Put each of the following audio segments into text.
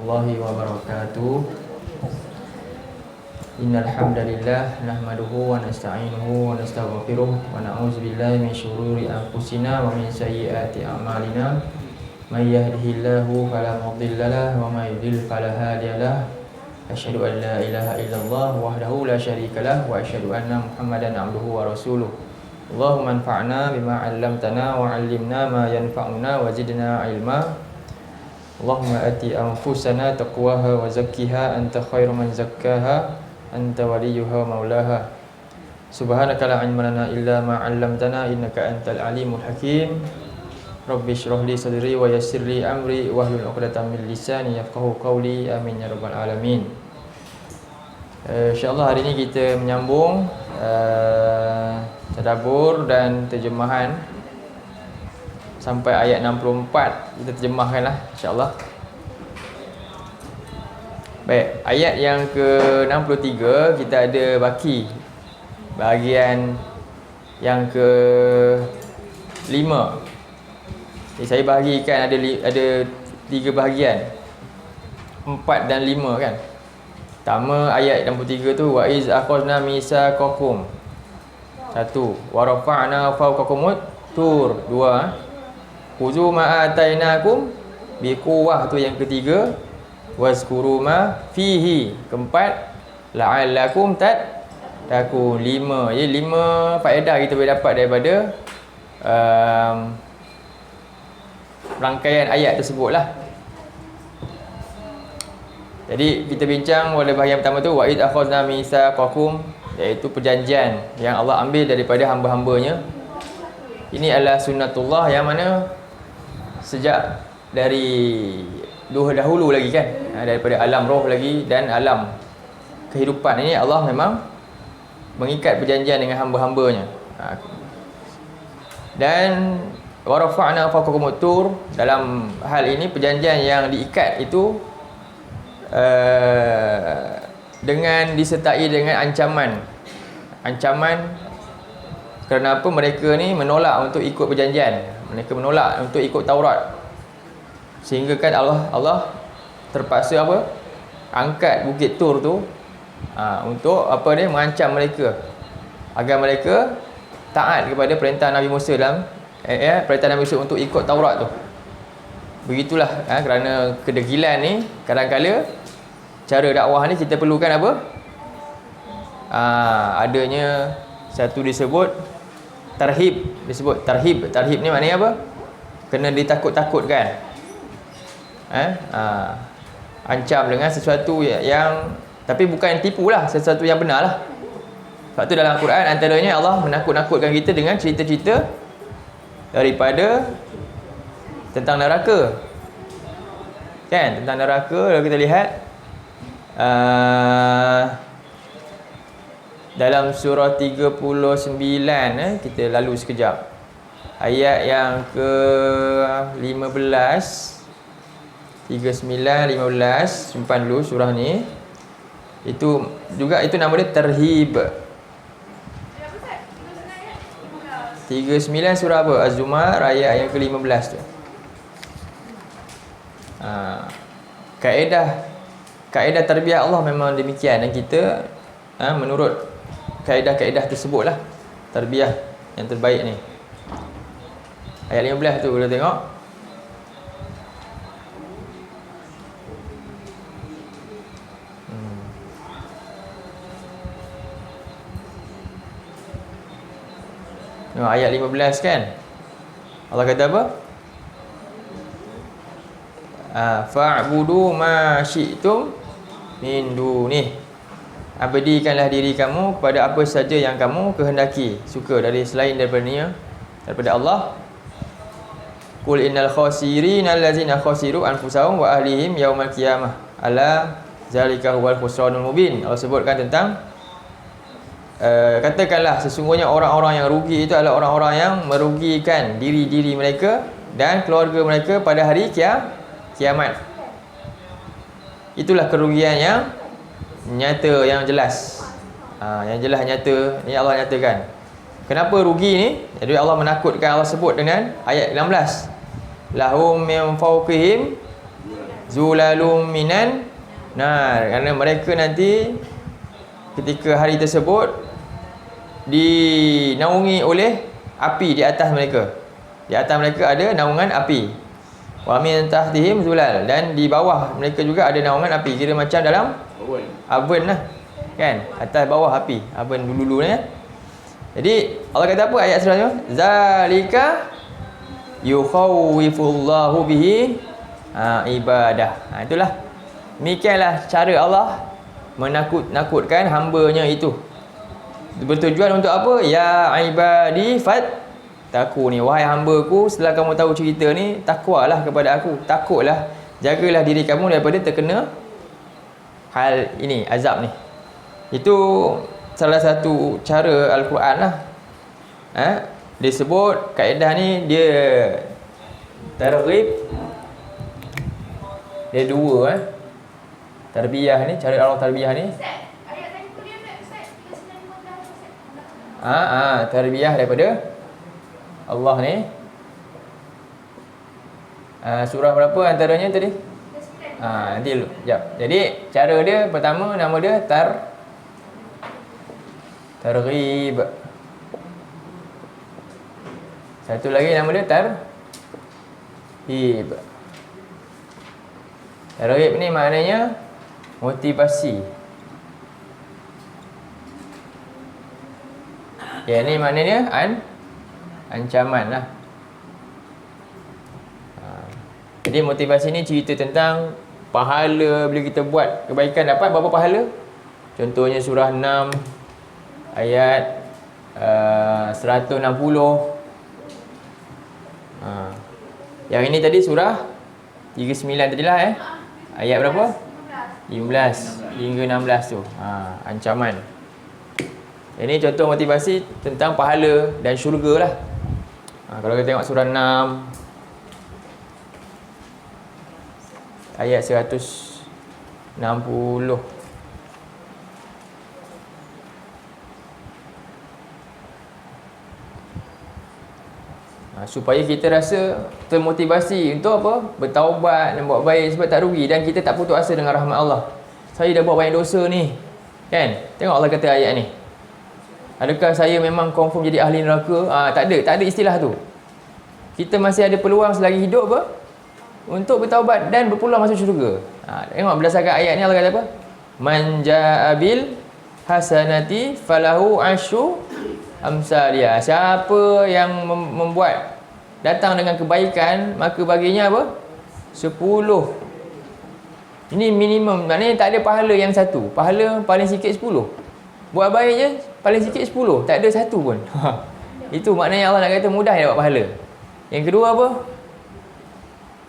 warahmatullahi wabarakatuh. Innal hamdalillah nahmaduhu wa nasta'inuhu wa nastaghfiruh wa na'udzu billahi min syururi anfusina wa min sayyiati a'malina. May yahdihillahu fala mudilla lahu wa may yudlil fala hadiya lahu. Asyhadu an la ilaha illallah wahdahu la syarika lahu wa asyhadu anna Muhammadan abduhu wa rasuluh. Allahumma anfa'na bima 'allamtana wa 'allimna ma yanfa'una wa zidna 'ilma. Allahumma ati anfusana taqwaha wa zakkiha anta khairu man zakkaha anta waliyuha maulaha. Subhanaka la 'ilma lana illa ma 'allamtana innaka antal alimul hakim. Rabbi shrah li sadri wa yassir li amri wahlul 'uqdatam min lisani yafqahu qawli. Amin ya rabbal alamin. InsyaAllah hari ini kita menyambung tadabbur dan terjemahan sampai ayat 64. Kita terjemahkanlah insyaAllah. Baik, ayat yang ke-63 kita ada baki bahagian yang ke-5. Saya bahagikan ada 3 bahagian, 4 dan 5 kan. Pertama ayat 63 tu wa iz akhadna misaqakum. 1. Wa rafa'na fawqakum tur. 2. Khuzu ma atainakum biquwwah, tu yang ketiga. Wazkuru ma fihi. 4. La'allakum tattaqun. 5. Jadi 5 faedah kita boleh dapat daripada rangkaian ayat tersebut lah. Jadi kita bincang pada bahagian pertama tu wa id akhadna mitsaqakum, iaitu perjanjian yang Allah ambil daripada hamba-hambanya. Ini adalah sunnatullah yang mana sejak dari dahulu lagi kan, daripada alam roh lagi dan alam kehidupan ini Allah memang mengikat perjanjian dengan hamba-hambanya. Dan wa rafa'na fawqakum tur, dalam hal ini perjanjian yang diikat itu dengan disertai dengan ancaman kerana apa? Mereka ni menolak untuk ikut perjanjian, mereka menolak untuk ikut Taurat, sehingga kan Allah terpaksa apa? Angkat bukit Tur tu untuk apa dia? Mengancam mereka agar mereka taat kepada perintah Nabi Musa dalam perintah Nabi Musa untuk ikut Taurat tu. Begitulah kerana kedegilan ni kadang-kala cara dakwah ni kita perlukan apa? Adanya satu disebut tarhib, disebut tarhib. Tarhib ni maknanya apa? Kena ditakut-takutkan. Ancam dengan sesuatu yang tapi bukan tipulah, sesuatu yang benar lah. Sebab tu dalam Al-Quran antaranya Allah menakut-nakutkan kita dengan cerita-cerita daripada tentang neraka. Kan? Tentang neraka, kalau kita lihat dalam surah 39, kita lalu sekejap. Ayat yang ke-15, 39, 15, simpan dulu surah ni. Itu juga, itu nama dia tarhib. 39 surah apa? Az-Zumar ayat yang ke-15 tu. Kaedah tarbiyah Allah memang demikian, dan kita menurut kaedah-kaedah tersebutlah tarbiyah yang terbaik ni. Ayat 15 tu kita tengok. Ayat 15 kan, Allah kata apa? Fa'budu ma syi'tum min dunih. Abadikanlah diri kamu kepada apa saja yang kamu kehendaki, suka dari selain daripada Allah. Qul innal khasirina allazina khasiru anfusahum wa ahlihim yaumal qiyamah ala zalika huwal khusranul mubin. Allah sebutkan tentang katakanlah sesungguhnya orang-orang yang rugi itu adalah orang-orang yang merugikan diri-diri mereka dan keluarga mereka pada hari kiamat. Itulah kerugian yang nyata, yang jelas. Yang jelas nyata ni Allah nyatakan. Kenapa rugi ni? Jadi Allah menakutkan, Allah sebut dengan ayat 16. Lahum min fawqihim zulalum minan nar. Kerana mereka nanti ketika hari tersebut dinaungi oleh api di atas mereka. Di atas mereka ada naungan api. Wa min tahtihim zulal, dan di bawah mereka juga ada naungan api. Kira macam dalam oven lah, kan? Atas bawah api, oven dulu-dulu ni. Jadi Allah kata apa ayat selanjutnya? Zalika yukhawwifullahu bihi ibadah. Itulah. Demikianlah cara Allah menakut-nakutkan hamba-Nya itu. Bertujuan untuk apa? Ya ibadi fattaquni, wahai hamba-Ku, setelah kamu tahu cerita ni, takwalah kepada aku. Takutlah, jagalah diri kamu daripada terkena hal ini, azab ni. Itu salah satu cara Al-Quran lah. Disebut kaedah ni dia targhib. Dia dua tarbiyah ni, cara Allah tarbiyah ni. Tarbiyah daripada Allah ni. Surah berapa antaranya tadi? Nanti dulu. Sekejap. Jadi cara dia pertama, nama dia targhib. Satu lagi nama dia tarhib. Targhib ni maknanya motivasi. Ya, ni maknanya ancaman lah. Jadi motivasi ni cerita tentang pahala bila kita buat kebaikan dapat berapa pahala. Contohnya surah 6 ayat 160. Yang ini tadi surah 39 tadilah ayat berapa? 15 hingga 16 tu. Ancaman. Ini contoh motivasi tentang pahala dan syurga lah. Kalau kita tengok surah 6 ayat 160. Supaya kita rasa termotivasi untuk apa? Bertaubat dan buat baik, sebab tak rugi dan kita tak putus asa dengan rahmat Allah. Saya dah buat banyak dosa ni, kan? Tengok Allah kata ayat ni. Adakah saya memang confirm jadi ahli neraka? Tak ada istilah tu. Kita masih ada peluang selagi hidup apa? Untuk bertaubat dan berpeluang masuk syurga. Tengok berdasarkan ayat ni Allah kata apa? Man jaa bil hasanati falahu asyru amsalia. Siapa yang membuat datang dengan kebaikan, maka baginya apa? 10. Ini minimum, maknanya tak ada pahala yang satu. Pahala paling sikit 10. Buat baik je paling sikit 10, tak ada satu pun. Itu maknanya Allah nak kata mudah dapat pahala. Yang kedua apa?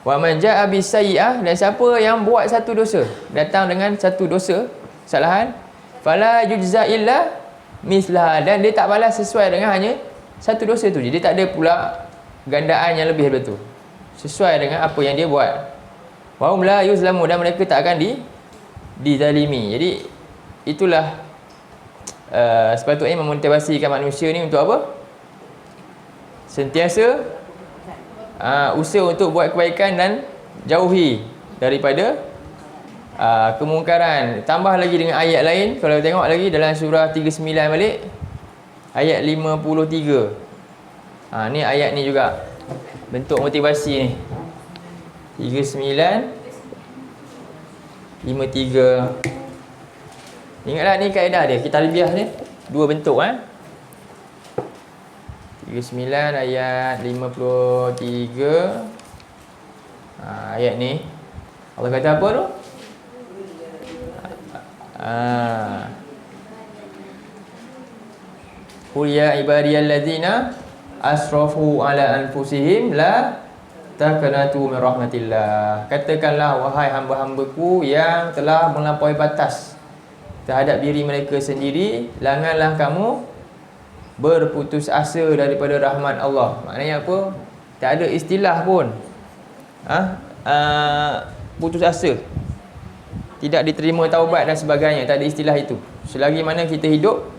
Wa man jaa bisayyi'ah, dan siapa yang buat satu dosa, datang dengan satu dosa, kesalahan, fala yujza illa mislah, dan dia tak balas sesuai dengan hanya satu dosa tu je. Dia tak ada pula gandaan yang lebih daripada tu, sesuai dengan apa yang dia buat. Wa hum la yuzlamu, dan mereka tak akan dizalimi. Jadi itulah sepatutnya memotivasikan manusia ni untuk apa? Sentiasa usaha untuk buat kebaikan dan jauhi daripada kemungkaran. Tambah lagi dengan ayat lain, kalau tengok lagi dalam surah 39 balik ayat 53. Ni ayat ni juga bentuk motivasi ni. 39 53. Ingatlah ni kaedah dia, kita tarbiyah ni dua bentuk 39 ayat 53. Ayat ni Allah kata apa tu? Qul ya ibadiyallazina asrafu ala anfusihim la taqnatu min rahmatillah. Katakanlah wahai hamba-hambaku yang telah melampaui batas terhadap diri mereka sendiri, janganlah kamu berputus asa daripada rahmat Allah. Maknanya apa? Tak ada istilah pun putus asa, tidak diterima taubat dan sebagainya. Tak ada istilah itu. Selagi mana kita hidup,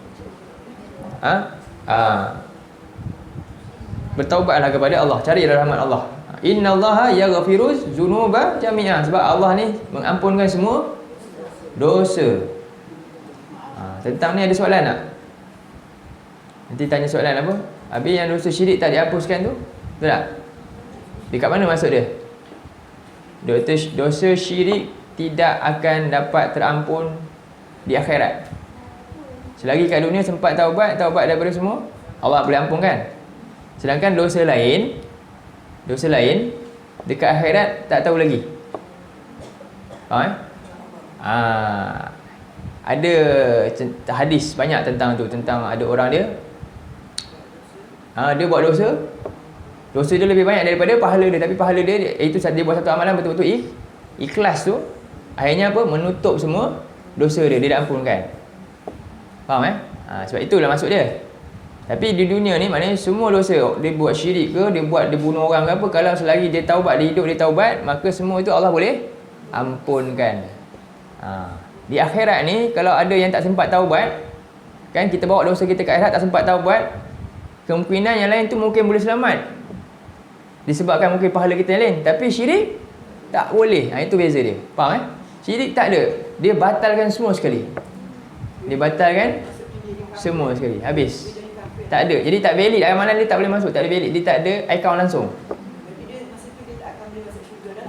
bertaubatlah kepada Allah, cari rahmat Allah. Innallaha yaghfiruz dzunuba jami'a. Sebab Allah ni mengampunkan semua dosa. Tentang ni ada soalan tak? Nanti tanya soalan apa? Habis yang dosa syirik tak dihapuskan tu, betul tak? Dekat mana maksud dia? Dosa syirik tidak akan dapat terampun di akhirat. Selagi kat dunia sempat taubat daripada semua, Allah boleh ampunkan. Sedangkan dosa lain dekat akhirat tak tahu lagi. Faham? Ada hadis banyak tentang tu, tentang ada orang dia buat dosa dia lebih banyak daripada pahala dia, tapi pahala dia itu dia buat satu amalan betul-betul ikhlas tu, akhirnya apa? Menutup semua dosa dia dah ampunkan. Faham sebab itulah maksud dia. Tapi di dunia ni maknanya semua dosa, dia buat syirik ke, dia bunuh orang ke apa, kalau selagi dia taubat, dia hidup dia taubat, maka semua itu Allah boleh ampunkan. Di akhirat ni kalau ada yang tak sempat taubat, kan kita bawa dosa kita ke akhirat tak sempat taubat, kemungkinan yang lain tu mungkin boleh selamat disebabkan mungkin pahala kita yang lain, tapi syirik tak boleh. Itu beza dia. Faham Syirik tak ada, dia batalkan semua sekali. Dia batalkan semua sekali, habis. Tak ada. Jadi tak valid, amalan dia tak boleh masuk, tak ada valid, dia tak ada account langsung.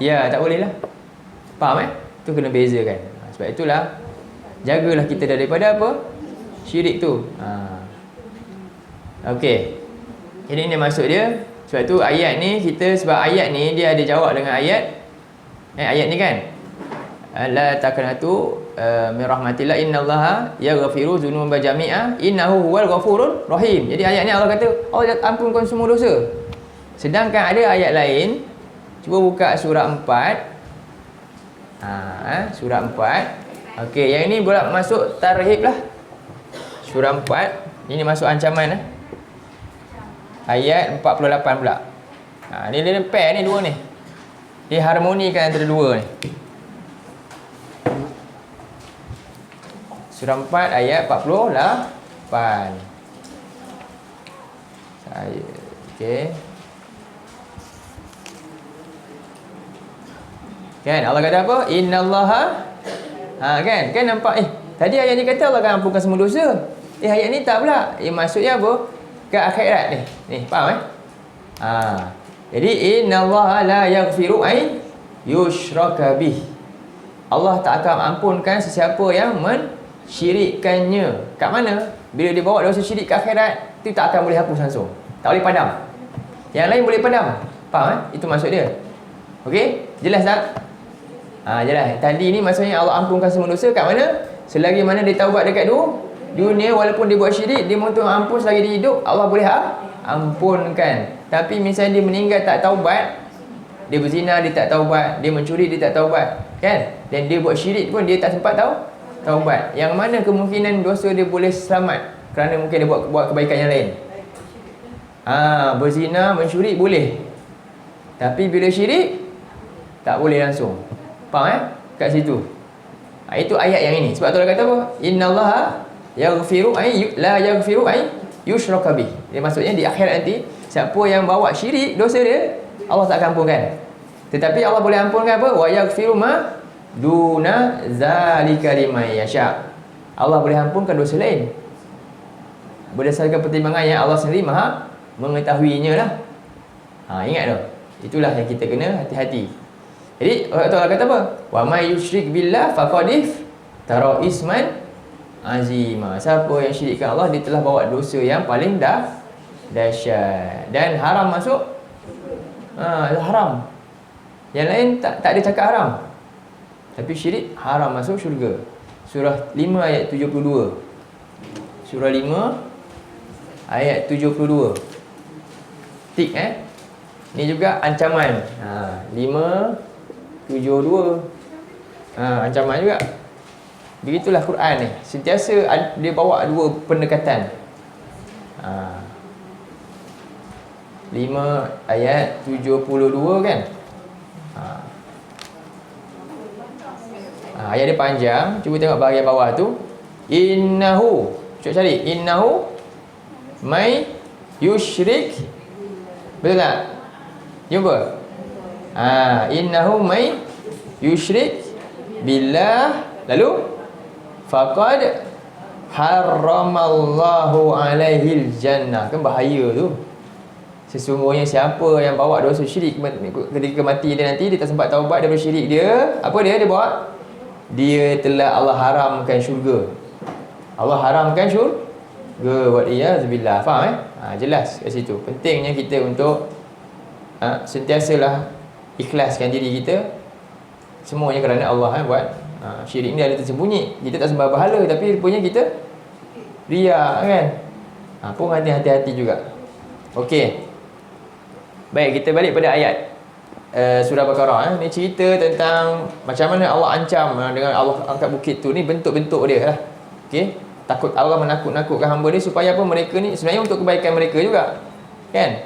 Ya, tak boleh lah. Faham tu kena bezakan. Sebab itulah jagalah kita daripada apa? Syirik tu. Okey. Ini maksud dia. Sebab tu ayat ni sebab ayat ni dia ada jawab dengan ayat ni kan. La taqnatu min rahmatillah innallaha yaghfiru dzunuba jami'a innahu huwal ghafurur rahim. Jadi ayat ni Allah kata Allah ampunkan semua dosa. Sedangkan ada ayat lain, cuba buka surah 4. Surah 4. Okey, yang ini pula masuk tarhib lah. Surah 4. Ini masuk ancaman Ayat 48 pula. Ni dia pair ni dua ni. Dia harmonikan antara dua ni. Surah 4 ayat 48. Okey. Kan Allah kata apa? Innallaha kan nampak tadi ayat ni kata Allah akan ampunkan semua dosa. Ayat ni tak pula. Maksudnya apa? Ke akhirat ni. Faham Jadi innallaha la yaghfiru ay yushraka bih. Allah tak akan ampunkan sesiapa yang mensyirikkannya. Kat mana? Bila dia bawa dosa syirik ke akhirat, itu tak akan boleh hapus langsung. Tak boleh padam. Yang lain boleh padam. Faham Itu maksud dia. Okey? Jelas tak? Jelas. Tadi ni maksudnya Allah ampunkan semua dosa kat mana? Selagi mana dia taubat dekat dunia, walaupun dia buat syirik, dia mohon ampun selagi dia hidup, Allah boleh ampunkan. Tapi misalnya dia meninggal tak taubat, dia berzina dia tak taubat, dia mencuri dia tak taubat, kan? Dan dia buat syirik pun dia tak sempat taubat. Yang mana kemungkinan dosa dia boleh selamat kerana mungkin dia buat kebaikan yang lain. Berzina, mencuri boleh. Tapi bila syirik tak boleh langsung. Faham kat situ. Itu ayat yang ini. Sebab tu Allah kata apa? Innallaha yaghfiru la yaghfiru yushraka bih. Dia maksudnya di akhirat nanti siapa yang bawa syirik, dosa dia Allah tak akan ampunkan. Tetapi Allah boleh ampunkan apa? Wa yaghfiru ma duna zalika liman yasha. Allah boleh ampunkan dosa lain berdasarkan pertimbangan yang Allah sendiri Maha mengetahuinya lah. Ingat tu. Itulah yang kita kena hati-hati. Jadi Allah kata apa? Wa may yusyrik billah faqad tara isman azima. Siapa yang syirikkan Allah, dia telah bawa dosa yang paling dahsyat dan haram masuk. Haram. Yang lain tak ada cakap haram. Tapi syirik haram masuk syurga. Surah 5 ayat 72. Surah 5 ayat 72. Tik ni juga ancaman. 572. Ancaman juga. Begitulah Quran ni. Sentiasa dia bawa dua pendekatan. 5 ayat 72 kan. Ayat dia panjang. Cuba tengok bahagian bawah tu. Innahu. Cuba cari. Innahu may yusyrik. Betul tak? Jumpa. Innahu may yusyrik billah, lalu faqad harramallahu alaihil jannah. Kan bahaya tu. Sesungguhnya siapa yang bawa dosa syirik ketika mati dia nanti, dia tak sempat taubat daripada syirik dia, apa dia bawa? Dia telah Allah haramkan syurga. Allah haramkan syurga. Wa'iyazbillah. Faham jelas kat situ. Pentingnya kita untuk sentiasalah ikhlaskan diri kita. Semuanya kerana Allah buat. Syirik ni ada tersembunyi. Kita tak sembah berhala, tapi rupanya kita riak kan. Pun hati-hati juga. Okey. Baik, kita balik pada ayat surah Baqarah. Ni cerita tentang macam mana Allah ancam dengan Allah angkat bukit tu. Ni bentuk-bentuk dia lah. Okey. Takut Allah menakut-nakutkan hamba ni supaya apa, mereka ni sebenarnya untuk kebaikan mereka juga. Kan?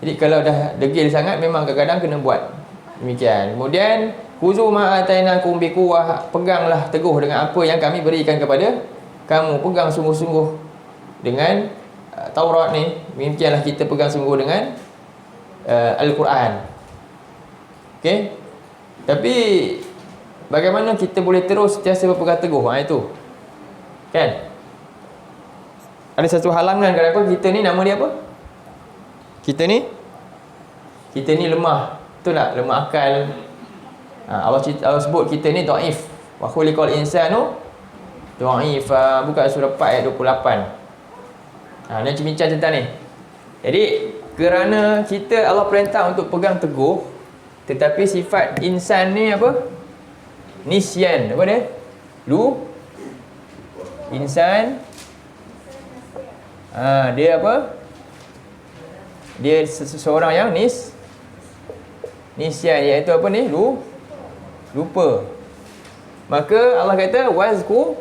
Jadi kalau dah degil sangat, memang kadang-kadang kena buat demikian. Kemudian khuzu ma atainakum biquwwah, peganglah teguh dengan apa yang kami berikan kepada kamu. Pegang sungguh-sungguh dengan Taurat ni. Demikianlah kita pegang sungguh dengan Al-Quran. Okey. Tapi bagaimana kita boleh terus sentiasa berpegang teguh? Itu. Kan? Ada satu halangan kenapa kita ni, nama dia apa? Kita ni lemah. Betul tak? Lemah akal. Allah sebut kita ni dhaif. Wa khuliqal insanu dhaif. Buka surah 4 ayat 28. Ni bincang tentang ni. Jadi kerana kita Allah perintah untuk pegang teguh, tetapi sifat insan ni apa? Nisyan. Apa dia? Insan. Dia apa? Dia seseorang yang nisyan, iaitu apa ni? Lupa. Maka Allah kata wazku,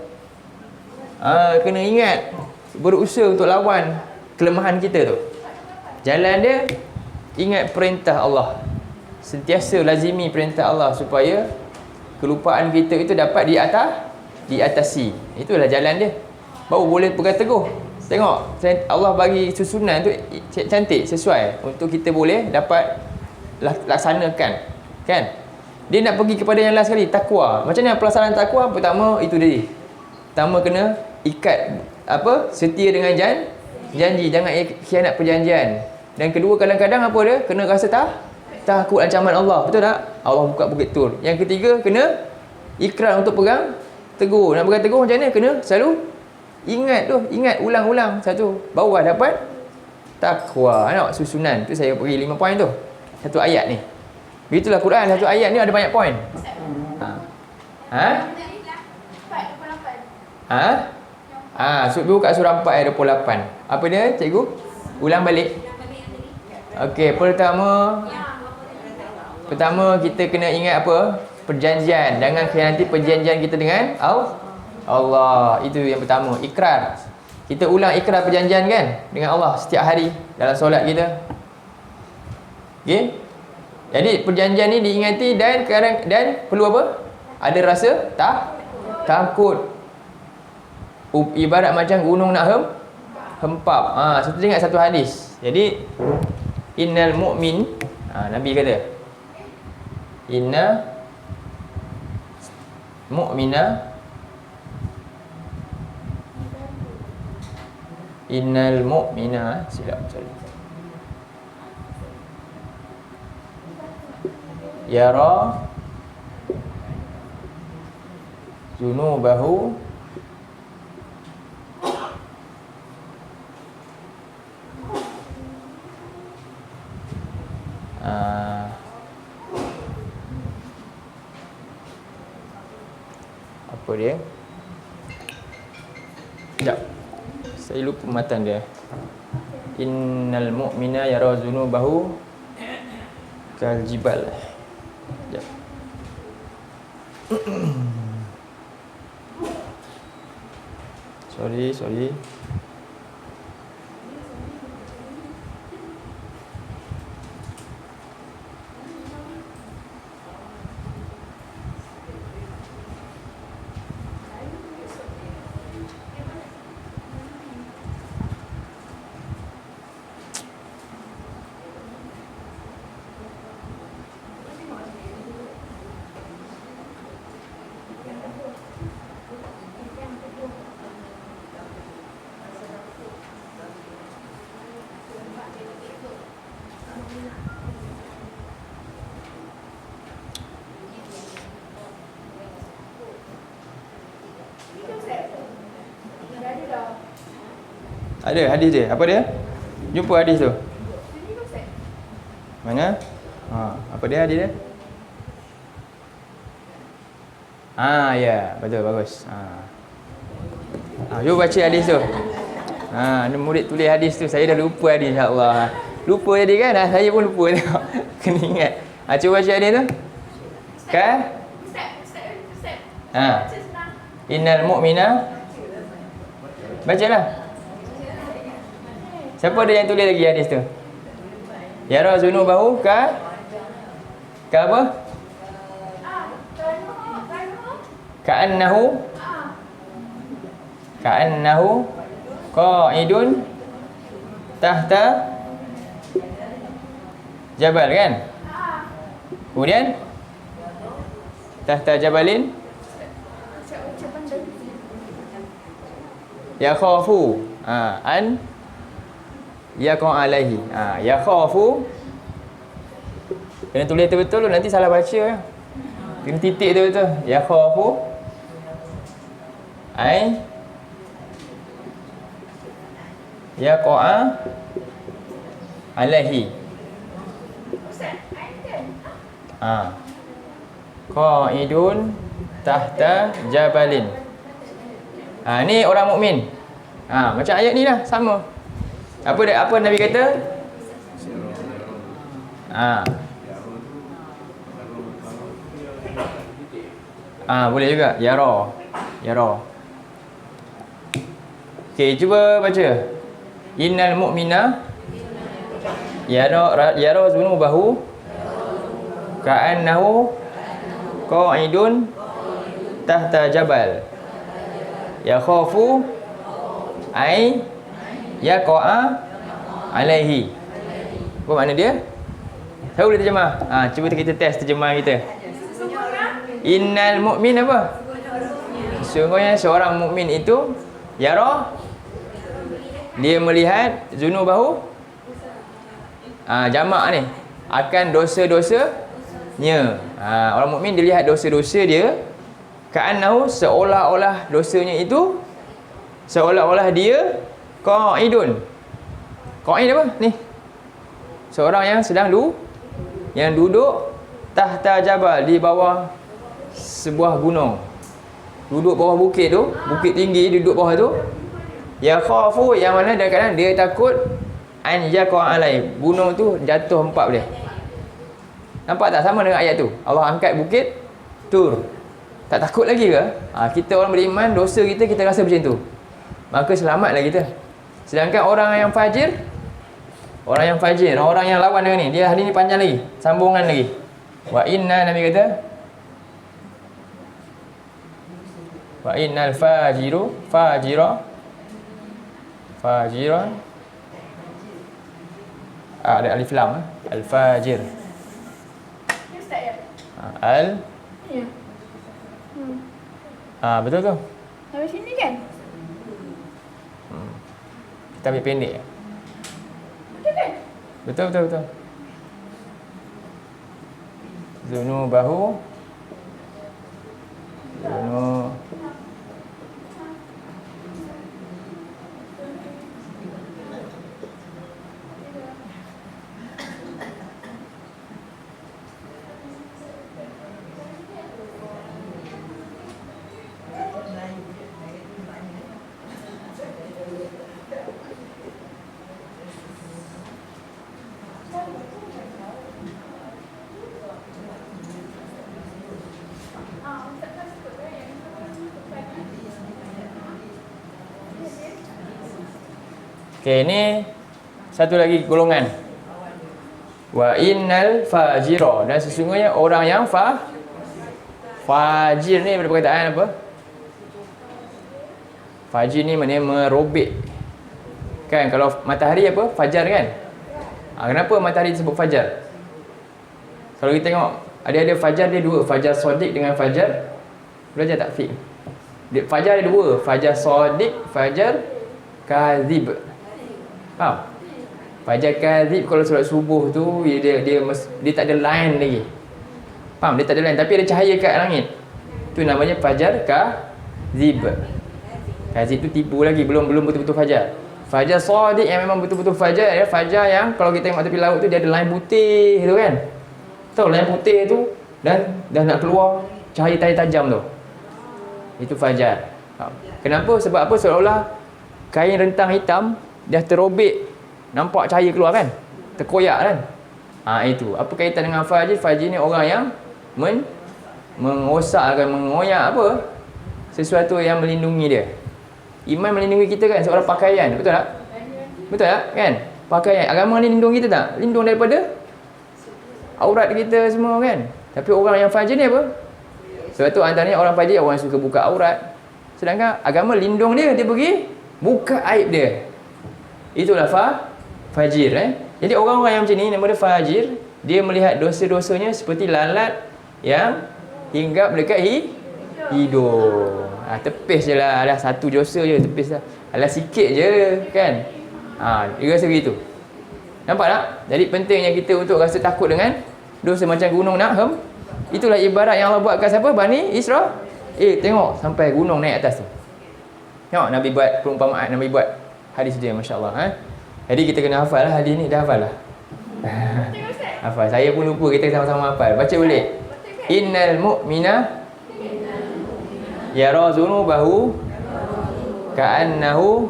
kena ingat, berusaha untuk lawan kelemahan kita tu. Jalan dia, ingat perintah Allah, sentiasa lazimi perintah Allah supaya kelupaan kita itu dapat diatasi. Itulah jalan dia, baru boleh pegang teguh. Tengok, Allah bagi susunan tu cantik, sesuai untuk kita boleh dapat laksanakan. Kan? Dia nak pergi kepada yang last sekali, takwa. Macam mana pelaksanaan takwa? Pertama, itu dia. Pertama kena ikat setia dengan janji, jangan khianat perjanjian. Dan kedua, kadang-kadang apa dia? Kena rasa takut ancaman Allah. Betul tak? Allah buka bukit Tur. Yang ketiga, kena ikrar untuk pegang teguh. Nak pegang teguh macam mana? Kena selalu ingat ulang-ulang satu, baru dapat takwa. Nampak susunan tu, saya bagi 5 poin tu. Satu ayat ni. Begitulah Quran, satu ayat ni ada banyak poin. Buka surah 4 ayat 28. Apa dia, cikgu? Ulang balik. Okey, pertama kita kena ingat apa? Perjanjian. Jangan khianati perjanjian kita dengan Allah. Itu yang pertama, ikrar. Kita ulang ikrar perjanjian kan dengan Allah setiap hari dalam solat kita. Okey? Jadi perjanjian ni diingati dan perlu apa? Ada rasa takut. Ibarat macam gunung nak hempap. Saya ingat satu hadis. Jadi innal mu'min, Nabi kata, innal mu'mina silap sorry, yara junubahu apa dia? Sekejap, saya lupa matan dia. Innal mu'mina yara junubahu kal jibal. Sekejap. Sorry. Ada hadis dia. Apa dia? Jumpa hadis tu. Mana? Apa dia hadis dia? Ya, betul, bagus. Jom baca hadis tu. Ni murid tulis hadis tu. Saya dah lupa hadis, insya-Allah. Lupa jadi kan? Saya pun lupa tengok. Kena ingat. Cuba baca hadis tu. Ustaz. Innal mu'mina. Bacalah. Siapa ada yang tulis lagi hadis tu? Yara zunubahu ka apa? Ka'annahu qa'idun tahta jabal kan? Kemudian tahta jabalin yakhafu an yaqa alaihi. Yakhafu kena tulis betul-betul, nanti salah baca. Kena titik tu betul. Yakhafu ai yaqa alaihi. Qa'idun tahta jabalin. Ni orang mukmin. Macam ayat ni lah, sama. Apa Nabi kata? Boleh juga. Yara. Okey, cuba baca. Innal mu'mina yara zunubahu ka'annahu qa'idun tahta jabal yakhafu ai yaqa'a alaihi. Apa makna dia? Tahu boleh terjemah? Cuba kita test terjemah kita. Innal mu'min apa? Sesungguhnya seorang mukmin itu yara, dia melihat zunubahu, jamak ni, akan dosa-dosanya. Orang mukmin dia lihat dosa-dosa dia, ka'annahu, seolah-olah dosanya itu, seolah-olah dia qa'idun. Qa'id apa? Ni. Seorang yang sedang yang duduk tahta jabal, di bawah sebuah gunung. Duduk bawah bukit tu, bukit tinggi, duduk bawah tu. Yakhafu, yang mana kadang-kadang dia takut an yaqa alai, gunung tu jatuh hempap dia. Nampak tak sama dengan ayat tu? Allah angkat bukit Tur. Tak takut lagi ke? Kita orang beriman, dosa kita rasa macam tu, maka selamatlah kita. Sedangkan orang yang fajir, orang yang lawan dengan ni, dia hari ni panjang lagi, sambungan lagi. Wa inna, Nabi kata, wa innal fajiran, ada alif lam, al fajir. Betul tu. Habis sini kan? Kita ambil pendek. Betul kan? Betul. Zunubahu Okey, ni satu lagi golongan. Wa innal fajira, dan sesungguhnya orang yang fajir ni pada perkataan apa? Fajir ni maknanya merobek. Kan kalau matahari apa? Fajar kan? Kenapa matahari disebut fajar? Kalau kita tengok ada fajar, dia dua, fajar shadiq dengan fajar, belajar tak fiqh. Fajar ada dua, fajar shadiq, fajar kadzib. Faham? Fajar kadzib kalau solat subuh tu dia tak ada line lagi. Faham? Dia tak ada line tapi ada cahaya kat langit. Tu namanya fajar kadzib. Kadzib tu tipu lagi, belum betul-betul fajar. Fajar sadiq yang memang betul-betul fajar ya, fajar yang kalau kita tengok tepi laut tu dia ada line putih tu kan. Tahu line putih tu dan dah nak keluar cahaya tajam tu. Itu fajar. Kenapa? Sebab apa? Seolah-olah kain rentang hitam dah terobek, nampak cahaya keluar kan? Terkoyak kan? Itu. Apa kaitan dengan fajir? Fajir ni orang yang mengosakkan, mengoyak apa? Sesuatu yang melindungi dia. Iman melindungi kita kan, seorang pakaian, betul tak? Betul tak? Kan? Pakaian. Agama ni lindung kita tak? Lindung daripada aurat kita semua kan? Tapi orang yang fajir ni apa? Sebab tu antaranya orang fajir, orang yang suka buka aurat. Sedangkan agama lindung dia, dia pergi buka aib dia. Itulah fajir Jadi orang-orang yang macam ni, nama dia fajir, dia melihat dosa-dosanya seperti lalat yang hinggap dekat hidung. Tepis je lah, ada satu dosa je, tepis lah. Alah sikit je kan. Dia rasa begitu. Nampak tak? Jadi pentingnya kita untuk rasa takut dengan dosa macam gunung nak Itulah ibarat yang Allah buat kat siapa? Bani Israel. Tengok sampai gunung naik atas tu. Tengok Nabi buat perumpamaan, Nabi buat hadis dia, masya-Allah. Jadi kita kena hafal lah hadis ni, dah hafal lah. Hafal. Saya pun lupa, kita sama-sama hafal. Baca boleh. Innal mu'mina yara zunubahu ka'annahu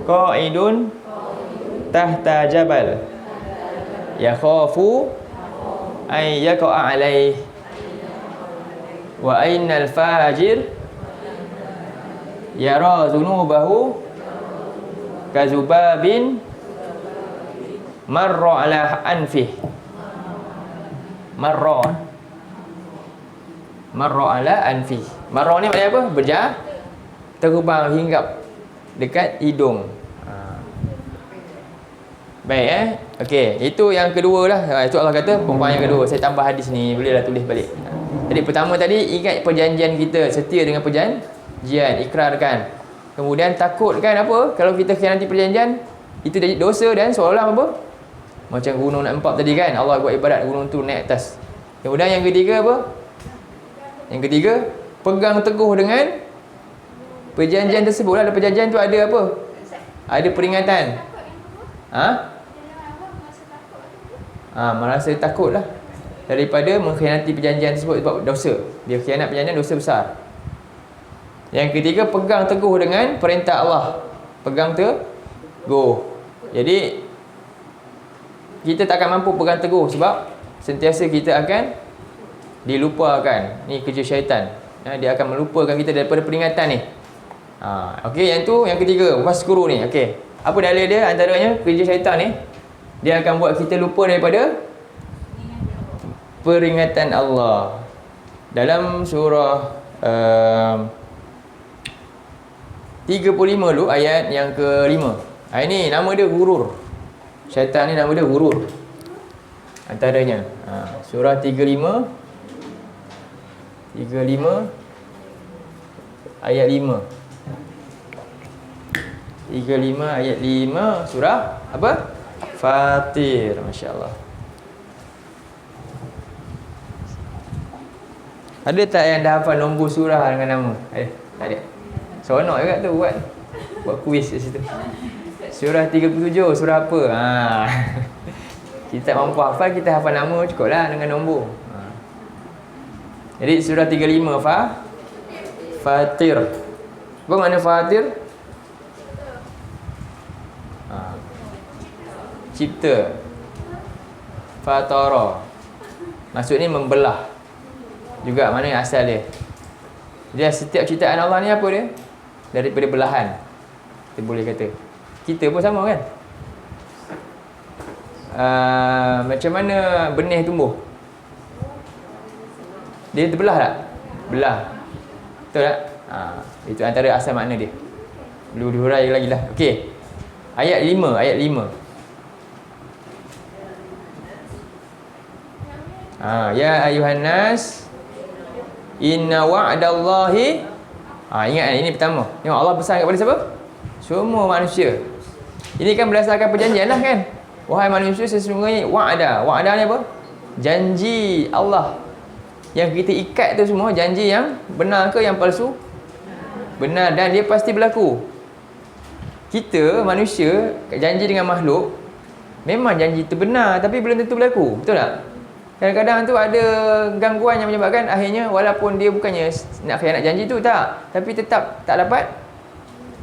qa'idun tahta jabal yakhafu ay yaqa'a alaih wa innal fajir yara zunubahu kazubabin marra ala anfih. Marra ala anfih. Marra ni maknanya apa? Terbang hinggap dekat hidung. Baik okey, itu yang kedua lah. Itu Allah kata perumpamaan yang kedua. Saya tambah hadis ni, bolehlah tulis balik. Jadi pertama tadi, ingat perjanjian kita, setia dengan perjanjian, ikrarkan. Kemudian takut kan apa? Kalau kita khianati perjanjian, itu jadi dosa dan seolah apa? Macam gunung nak empap tadi kan, Allah buat ibarat gunung tu naik atas. Kemudian yang ketiga apa? Yang ketiga, pegang teguh dengan perjanjian tersebut. Dalam perjanjian tu ada apa? Ada peringatan. Merasa takut lah daripada mengkhianati perjanjian tersebut sebab dosa. Dia khianat perjanjian, dosa besar. Yang ketiga, pegang teguh dengan perintah Allah. Pegang teguh. Jadi kita tak akan mampu pegang teguh sebab sentiasa kita akan dilupakan. Ni kerja syaitan. Dia akan melupakan kita daripada peringatan ni. Okey, yang tu yang ketiga, waskuru ni. Okey. Apa dalil dia? Antaranya kerja syaitan ni, dia akan buat kita lupa daripada peringatan Allah. Dalam surah 35 dulu, ayat yang ke-5. Ini nama dia gurur. Syaitan ni nama dia gurur. Antaranya surah 35 ayat 5. 35 ayat 5 surah apa? Fatir. Masya-Allah. Ada tak yang dah hafal nombor surah dengan nama? Ada? Tak ada. Seronok juga tu buat kuis kat situ. Surah 37 surah apa? Kita tak mampu hafal, kita hafal nama cukup lah dengan nombor. Jadi surah 35 Fatir. Apa makna Fatir? Cipta. Fatara. Maksudnya membelah. Juga mana yang asal dia. Dia setiap ciptaan Allah ni apa dia? Daripada belahan. Kita boleh kata. Kita pun sama kan? Macam mana benih tumbuh? Dia terbelah tak? Belah. Betul tak? Itu antara asal makna dia. Perlu dihurai lagi lah. Okey. Ayat 5. Ayat 5. Ya ayuhan nas, inna wa'dallahi. Ingat ini pertama. Tengok Allah pesan kepada siapa? Semua manusia. Ini kan berdasarkan perjanjian lah kan. Wahai manusia, sesungguhnya wa'da. Wa'da ni apa? Janji Allah. Yang kita ikat tu semua janji yang benar ke yang palsu? Benar, dan dia pasti berlaku. Kita manusia janji dengan makhluk, memang janji itu benar tapi belum tentu berlaku. Betul tak? Kadang-kadang tu ada gangguan yang menyebabkan akhirnya walaupun dia bukannya nak khianat janji tu tak, tapi tetap tak dapat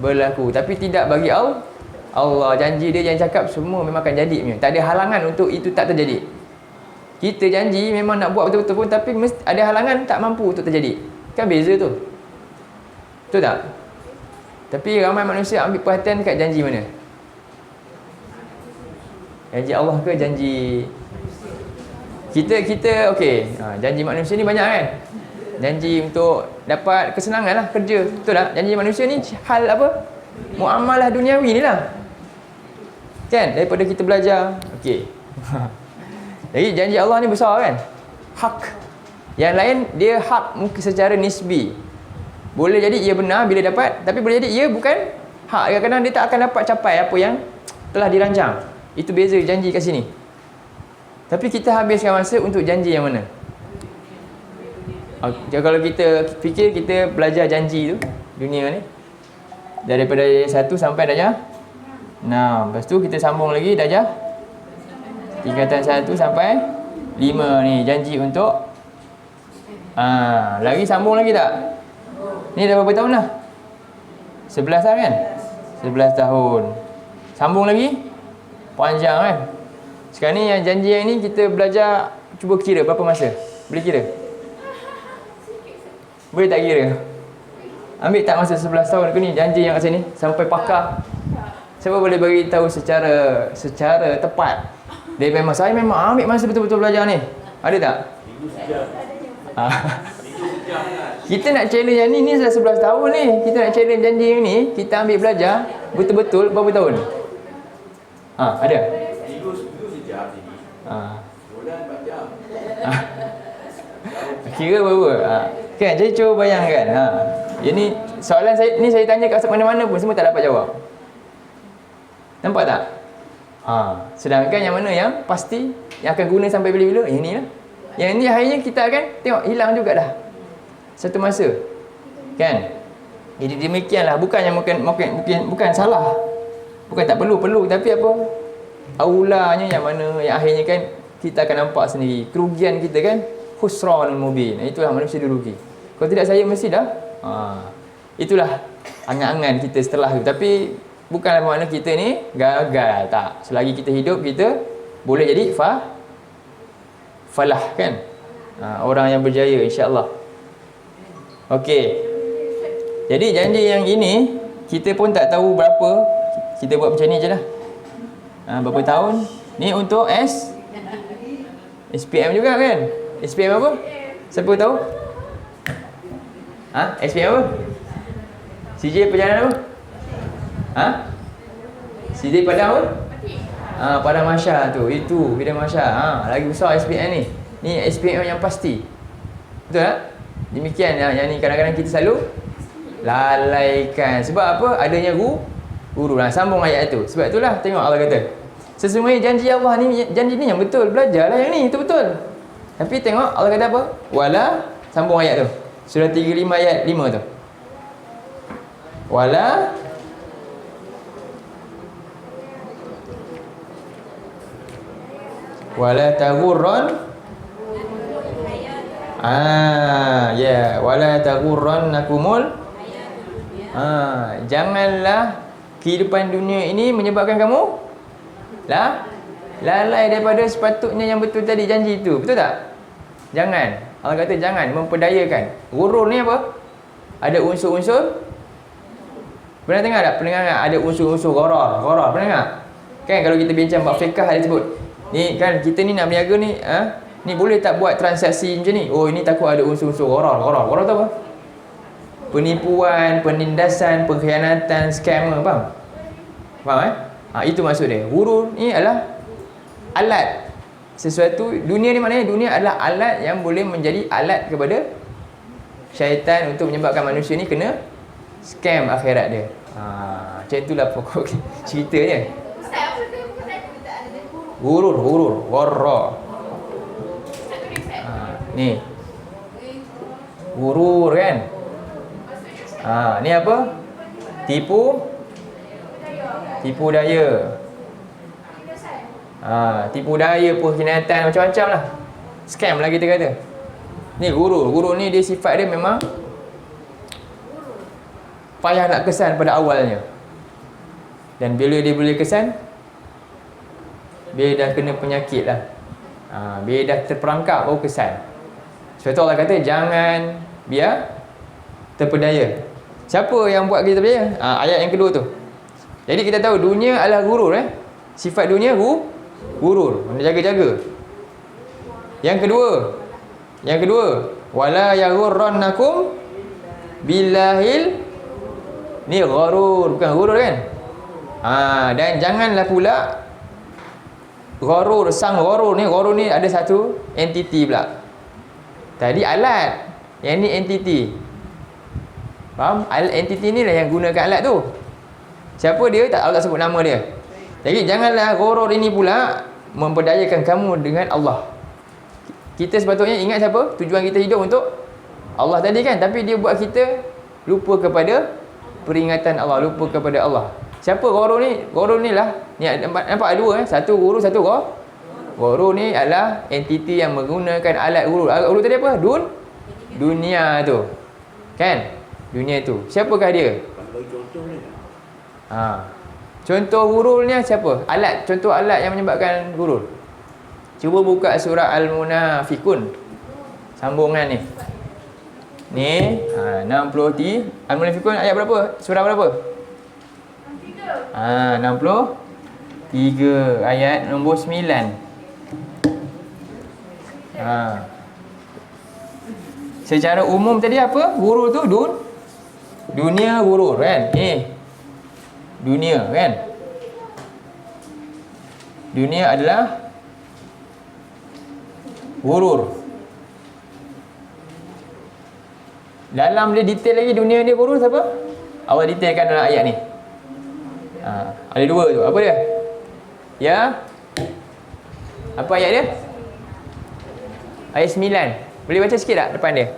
berlaku. Tapi tidak bagi Allah, janji dia yang cakap semua memang akan jadi punya. Tak ada halangan untuk itu tak terjadi. Kita janji memang nak buat betul-betul pun, tapi ada halangan tak mampu untuk terjadi. Kan beza tu. Betul tak? Tapi ramai manusia ambil perhatian dekat janji mana? Janji Allah ke janji kita okey. Janji manusia ni banyak kan? Janji untuk dapat kesenangan lah kerja. Betul tak? Janji manusia ni hal apa? Muamalah duniawi ni lah. Kan? Daripada kita belajar. Okey. Jadi janji Allah ni besar kan? Hak. Yang lain dia hak mungkin secara nisbi. Boleh jadi ia benar bila dapat, tapi boleh jadi ia bukan hak. Kadang-kadang dia tak akan dapat capai apa yang telah dirancang. Itu beza janji kat sini. Tapi kita habiskan masa untuk janji yang mana? Kalau kita fikir kita belajar janji tu dunia ni daripada 1 sampai darjah 6. Lepas tu kita sambung lagi darjah tingkatan 1 sampai 5 ni janji untuk lagi sambung lagi tak? Ni dah berapa tahun dah? 11 lah kan? 11 tahun. Sambung lagi? Panjang kan? Sekarang ni yang janji yang ni kita belajar, cuba kira berapa masa? Boleh kira? Boleh tak kira? Ambil tak masa 11 tahun ke ni janji yang kat sini sampai pakar? Siapa boleh bagi tahu secara tepat? Dia memang, saya memang ambil masa betul-betul belajar ni. Ada tak? Kita nak challenge yang ni dah 11 tahun ni. Kita nak challenge janji yang ni, kita ambil belajar betul-betul berapa tahun? Ada? Kira berapa? Kan, jadi cuba bayangkan. Ini soalan saya tanya kat mana-mana pun semua tak dapat jawab. Nampak tak? Sedangkan yang mana yang pasti yang akan guna sampai bila-bila? Yang ni lah. Yang ni akhirnya kita akan tengok hilang juga dah satu masa. Kan? Jadi demikianlah, bukan salah. Bukan tak perlu, tapi apa? Aulanya yang mana yang akhirnya kan kita akan nampak sendiri kerugian kita kan, khusranul mubin. Itulah manusia dirugi. Kalau tidak saya mesti dah itulah angan-angan kita setelah itu. Tapi bukanlah makna kita ni gagal, tak. Selagi kita hidup, kita boleh jadi falah kan, orang yang berjaya insya-Allah. Okey. Jadi janji yang ini kita pun tak tahu berapa. Kita buat macam ni je lah. Berapa tahun? Ni untuk SPM juga kan? SPM apa? Siapa tahu? SPM apa? CJ perjalanan apa? CJ Padang apa? Padang Masya tu. Itu bidang Masya. Lagi besar SPM ni. Ni SPM yang pasti. Betul tak? Demikian yang ni kadang-kadang kita selalu lalaikan. Sebab apa? Adanya guru. Sambung ayat tu. Sebab itulah tengok Allah kata, sesungguhnya janji Allah ni, janji ni yang betul. Belajarlah yang ni, itu betul. Tapi tengok Allah kata apa? Wala, sambung ayat tu. Surah 35 ayat 5 tu. Wala taghurran wala taghurrannakumul janganlah kehidupan dunia ini menyebabkan kamu lalai daripada sepatutnya yang betul tadi janji itu. Betul tak? Jangan. Allah kata jangan memperdayakan. Ghurur ni apa? Ada unsur-unsur. Pernah dengar tak? Ada unsur-unsur gharar. Pernah dengar? Kan kalau kita bincang bab fiqh ada sebut. Ni kan kita ni nak berniaga ni, ni boleh tak buat transaksi macam ni? Oh, ini takut ada unsur-unsur gharar. Gharar tu apa? Penipuan, penindasan, pengkhianatan, scammer, faham? Itu maksud dia. Ghurur ni adalah alat sesuatu. Dunia ni maknanya dunia adalah alat yang boleh menjadi alat kepada syaitan untuk menyebabkan manusia ni kena scam akhirat dia. Macam itulah pokok ceritanya. Ghurur, gharra. Ni ghurur kan. Ni apa? Tipu Tipu daya. Tipu daya, pengkhianatan, macam-macam lah. Scam lah kita kata. Ni gurur. Gurur ni dia sifat dia memang payah nak kesan pada awalnya. Dan bila dia boleh kesan, bila dah kena penyakit lah, bila dah terperangkap baru kesan. Sebab tu Allah kata jangan biar terpedaya. Siapa yang buat kita terpedaya? Ayat yang kedua tu. Jadi kita tahu dunia adalah gurur. Sifat dunia gurur. Kena jaga-jaga. Yang kedua, wala yaghurrannakum billahil, ni gharur, bukan gurur kan? Dan janganlah pula gharur, sang gharur ni ada satu entiti pula. Tadi alat, yang ni entiti. Faham? Entiti ni lah yang gunakan alat tu. Siapa dia? Allah tak sebut nama dia. Jadi janganlah gharur ini pula memperdayakan kamu dengan Allah. Kita sepatutnya ingat siapa? Tujuan kita hidup untuk Allah tadi kan? Tapi dia buat kita lupa kepada peringatan Allah, lupa kepada Allah. Siapa gharur ni? Gharur ni lah, ni nampak dua satu guru, satu gharur. Gharur ni adalah entiti yang menggunakan alat gurur. Alat gurur tadi apa? Dunia tu. Kan? Dunia tu. Siapakah dia? Contoh gururnya siapa? Contoh alat yang menyebabkan gurur. Cuba buka surah Al-Munafikun. Sambungan ni. Ni 60 Al-Munafikun ayat berapa? Surah berapa? 63 ayat nombor 9. Secara umum tadi apa? Gurur tu dunia gurur kan? Dunia kan? Dunia adalah gurur. Dalam dia detail lagi dunia dia gurur siapa? Allah detailkan dalam ayat ni. Ada dua tu. Apa dia? Ya. Apa ayat dia? Ayat 9. Boleh baca sikit tak depan dia?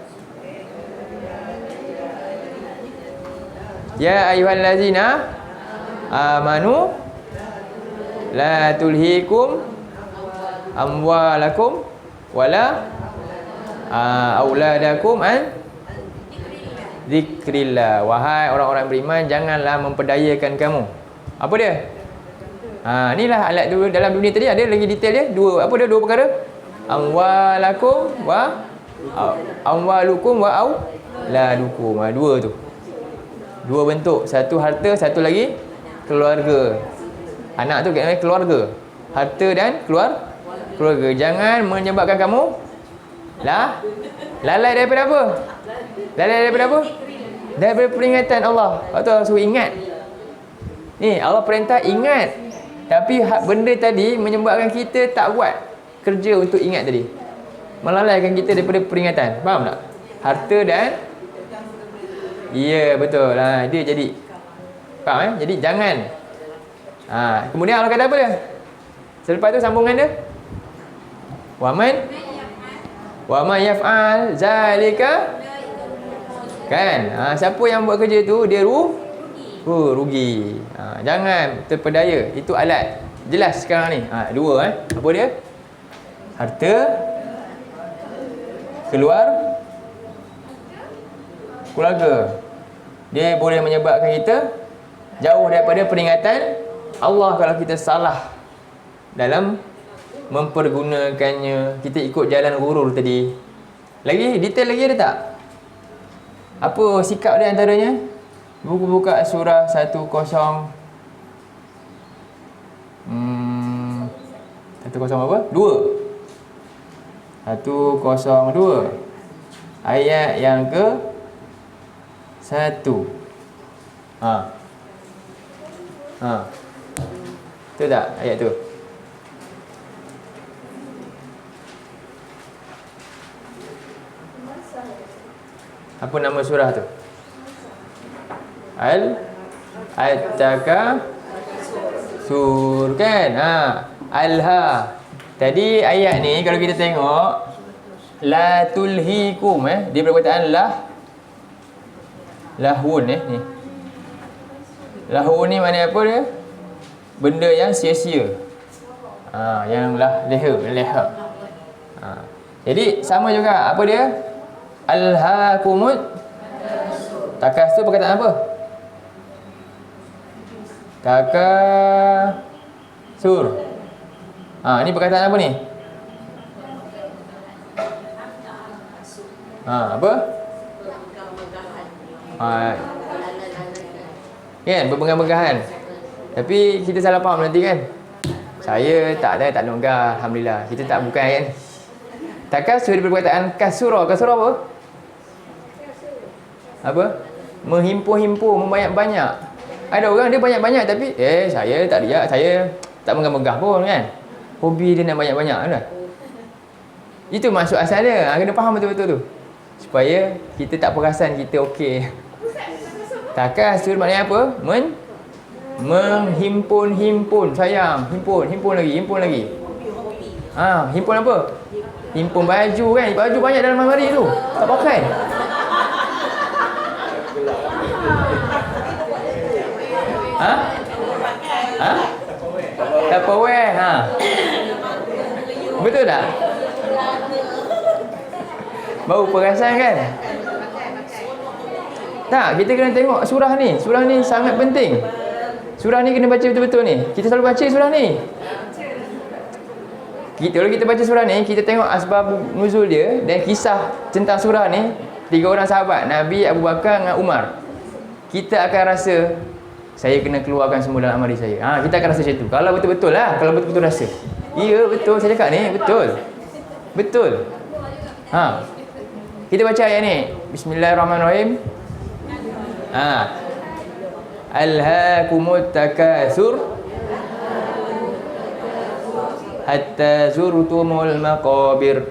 Ya ayyuhallazina amanu la tulhikum amwalakum wala auladakum an zikrillah. Wahai orang-orang beriman, janganlah memperdayakan kamu. Apa dia? Inilah alat dulu dalam dunia tadi. Ada lagi detail dia. Apa dia? Dua perkara. Amwalakum wa amwalukum wa auladukum. Dua tu. Dua bentuk. Satu harta, satu lagi keluarga. Anak tu namanya keluarga. Harta dan keluarga. Jangan menyebabkan kamu lalai daripada apa? Lalai daripada apa? Daripada peringatan Allah. Lepas tu Allah suruh ingat. Ni Allah perintah ingat. Tapi benda tadi menyebabkan kita tak buat kerja untuk ingat tadi. Melalaikan kita daripada peringatan. Faham tak? Harta dan betul lah. Dia jadi faham Jadi jangan. Kemudian Allah kata apa dia? Selepas tu sambungan dia. Wa man yaf'al zalika kan? Siapa yang buat kerja tu dia rugi. Jangan terpedaya. Itu alat. Jelas sekarang ni. Dua Apa dia? Harta, keluarga. Dia boleh menyebabkan kita jauh daripada peringatan Allah kalau kita salah dalam mempergunakannya. Kita ikut jalan gurur tadi. Lagi detail lagi ada tak? Apa sikap dia antaranya? Buka surah 10 apa? 102 ayat yang ke 1. Tu tak ayat tu? Apa nama surah tu? Al-Takasur kan? Alha. Tadi ayat ni kalau kita tengok la tulhikum dia perkataan lahun ni. Lahun ni mana apa dia? benda yang sia-sia. Yang leha. Jadi sama juga, apa dia? Alhaakumut takasur, perkataan apa? Takasur. Ini perkataan apa ni? Apa? Kan, bermegah-megahan. Tapi kita salah faham nanti kan. Saya tak megah, alhamdulillah. Kita tak bukan kan. Takasur daripada perkataan kasura. Kasura apa? Apa? Menghimpun-himpun, membanyak-banyak. Ada orang dia banyak-banyak tapi saya tak ada, saya tak megah-megah pun kan. Hobi dia nak banyak-banyak kan. Itu maksud asal dia. Kena faham betul-betul tu. Supaya kita tak perasan kita okey. Takasur maknanya apa? Menghimpun-himpun, sayang. Himpun lagi. Himpun apa? Himpun baju kan. Baju banyak dalam almari tu, tak pakai. Tupperware. Betul tak? Baru perasan kan? Tak, kita kena tengok surah ni. Surah ni sangat penting. Surah ni kena baca betul-betul ni. Kita selalu baca surah ni. Kalau kita baca surah ni, kita tengok asbab nuzul dia dan kisah tentang surah ni. 3 orang sahabat, Nabi, Abu Bakar dengan Umar. Kita akan rasa, saya kena keluarkan semua dalam amali saya. Kita akan rasa macam tu. Kalau betul-betul lah, kalau betul-betul rasa. Ya, betul saya cakap ni, betul. Kita baca ayat ni. Bismillahirrahmanirrahim. Alhaakumut takasur hatta zurtumul maqabir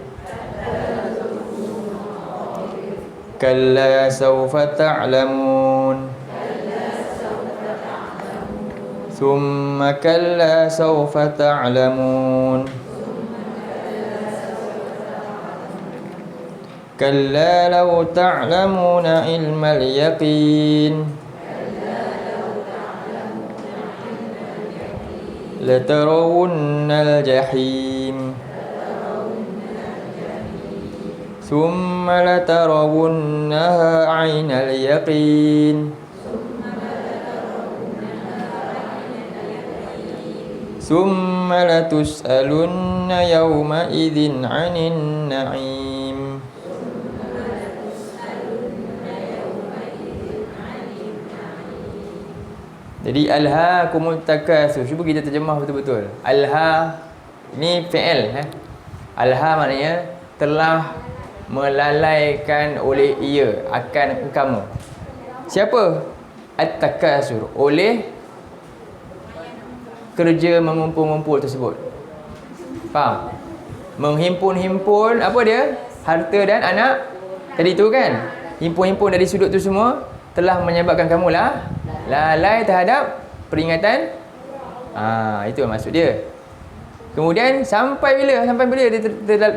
kalla sawfa ta'lamun thumma kalla sawfa ta'lamun kalla law ta'lamuna ilmal yaqin latarawunnal jahim thumma latarawunnaha 'ainal yaqin thumma latus'alunna yawma idzin 'anin na'im. Jadi alhaakumut takasur. Cuba kita terjemah betul-betul. Alha ni fi'il. Alha maknanya telah melalaikan oleh ia akan kamu. Siapa? At-takasur. Oleh kerja mengumpul-ngumpul tersebut. Faham? Menghimpun-himpun apa dia? Harta dan anak. Tadi tu kan? Himpun-himpun dari sudut tu semua telah menyebabkan kamu lalai terhadap peringatan. Itu maksud dia. Kemudian sampai bila dia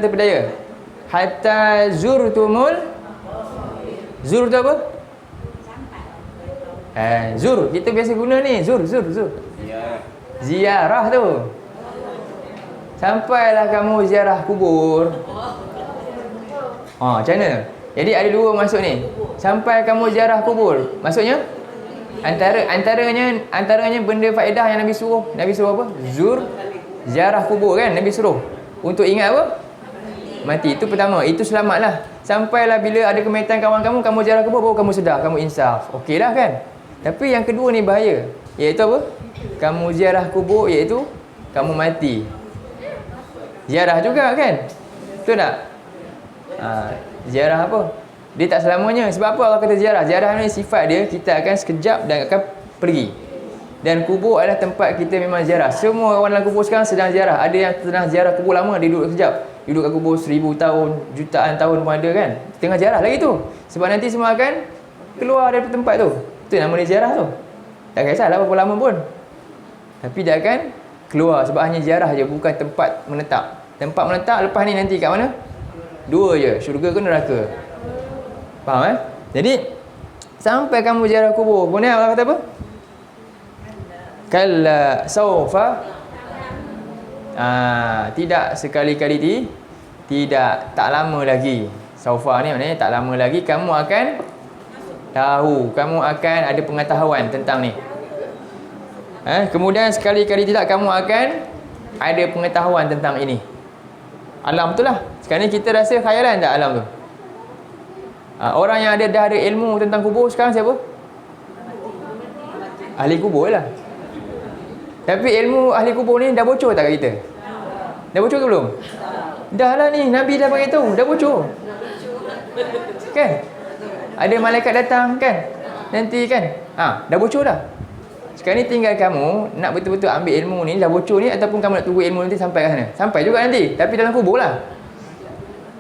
terpedaya? Hatta zurtumul. Zur tu apa? Zur kita biasa guna ni. Zur. Ziarah tu. Sampailah kamu ziarah kubur. Macam mana? Jadi ada 2 maksud ni. Sampai kamu ziarah kubur. Maksudnya Antaranya benda faedah yang Nabi suruh apa? Ziarah kubur kan, Nabi suruh untuk ingat apa? Mati. Itu pertama, itu selamatlah. Sampailah bila ada kematian kawan kamu ziarah kubur, baru kamu sedar, kamu insaf. Okeylah kan? Tapi yang kedua ni bahaya. Iaitu apa? Kamu ziarah kubur, iaitu kamu mati. Ziarah juga kan? Betul tak? Ziarah apa? Dia tak selamanya. Sebab apa Allah kata ziarah? Ziarah ni sifat dia, kita akan sekejap dan akan pergi. Dan kubur adalah tempat kita memang ziarah. Semua orang dalam kubur sekarang sedang ziarah. Ada yang tengah ziarah kubur lama, dia duduk sekejap. Duduk kat kubur 1000 tahun, jutaan tahun pun ada kan. Tengah ziarah lagi tu. Sebab nanti semua akan keluar dari tempat tu. Itu nama dia ziarah tu. Tak kisahlah berapa lama pun. Tapi dia akan keluar. Sebab hanya ziarah je, bukan tempat menetap. Tempat menetap lepas ni nanti kat mana? 2 je, syurga ke neraka. Faham Jadi sampai kamu ziarah kubur, kemudian Allah kata apa? Kalla saufa. Tidak sekali-kali tidak, tak lama lagi. Saufa ni maknanya tak lama lagi kamu akan tahu, kamu akan ada pengetahuan tentang ni. Kemudian sekali-kali tidak kamu akan ada pengetahuan tentang ini. Alam tu lah. Sekarang ni kita rasa khayalan tak alam tu? Orang yang dah ada ilmu tentang kubur sekarang siapa? Ahli kubur lah. Tapi ilmu ahli kubur ni dah bocor tak kat kita? Dah bocor ke belum? Dah lah ni, Nabi dah beritahu, dah bocor. Kan? Ada malaikat datang kan? Nanti kan? Dah bocor dah. Sekarang ni tinggal kamu nak betul-betul ambil ilmu ni, dah bocor ni, ataupun kamu nak tunggu ilmu nanti sampai ke sana. Sampai juga nanti, tapi dalam kubur lah.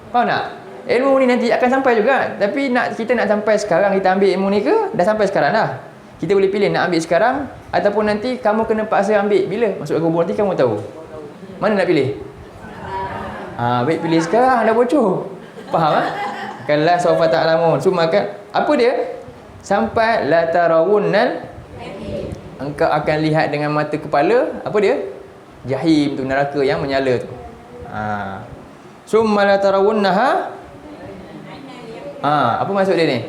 Faham tak? Ilmu ni nanti akan sampai juga. Tapi kita nak sampai sekarang kita ambil ilmu ni ke? Dah sampai sekarang dah. Kita boleh pilih nak ambil sekarang ataupun nanti kamu kena paksa ambil. Bila masuk ke kubur nanti kamu tahu. Mana nak pilih? Baik pilih sekarang, dah bocor. Faham? Kalla sawfa ta'lamun. Maka apa dia? Sampai la tarawunnal, engkau akan lihat dengan mata kepala. Apa dia? Jahim tu, neraka yang menyala tu. Summa la tarawunnaha. Apa maksud dia ni?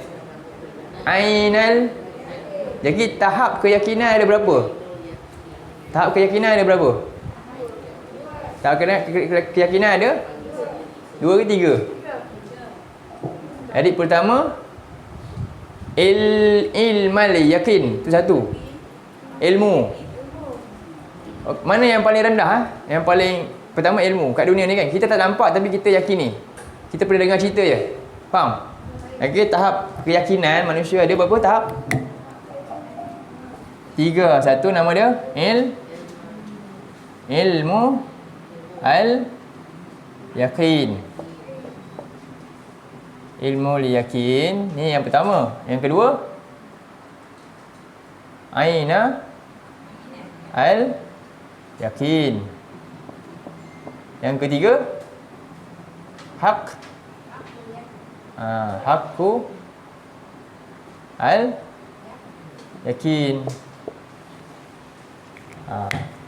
Ainal. Jadi tahap keyakinan ada berapa? Tahap keyakinan ada berapa? Tahap keyakinan ada 2 ke 3? Jadi pertama ilmal yakin, tu satu. Ilmu. Mana yang paling rendah? Yang paling pertama ilmu. Kat dunia ni kan kita tak nampak tapi kita yakini. Kita pernah dengar cerita je. Faham? Okey, tahap keyakinan manusia ada berapa tahap? 3. Satu nama dia ilmu al-yakin. Ilmu al-yakin ni yang pertama. Yang kedua aina al-yakin. Yang ketiga hak. Hakku al-yakin.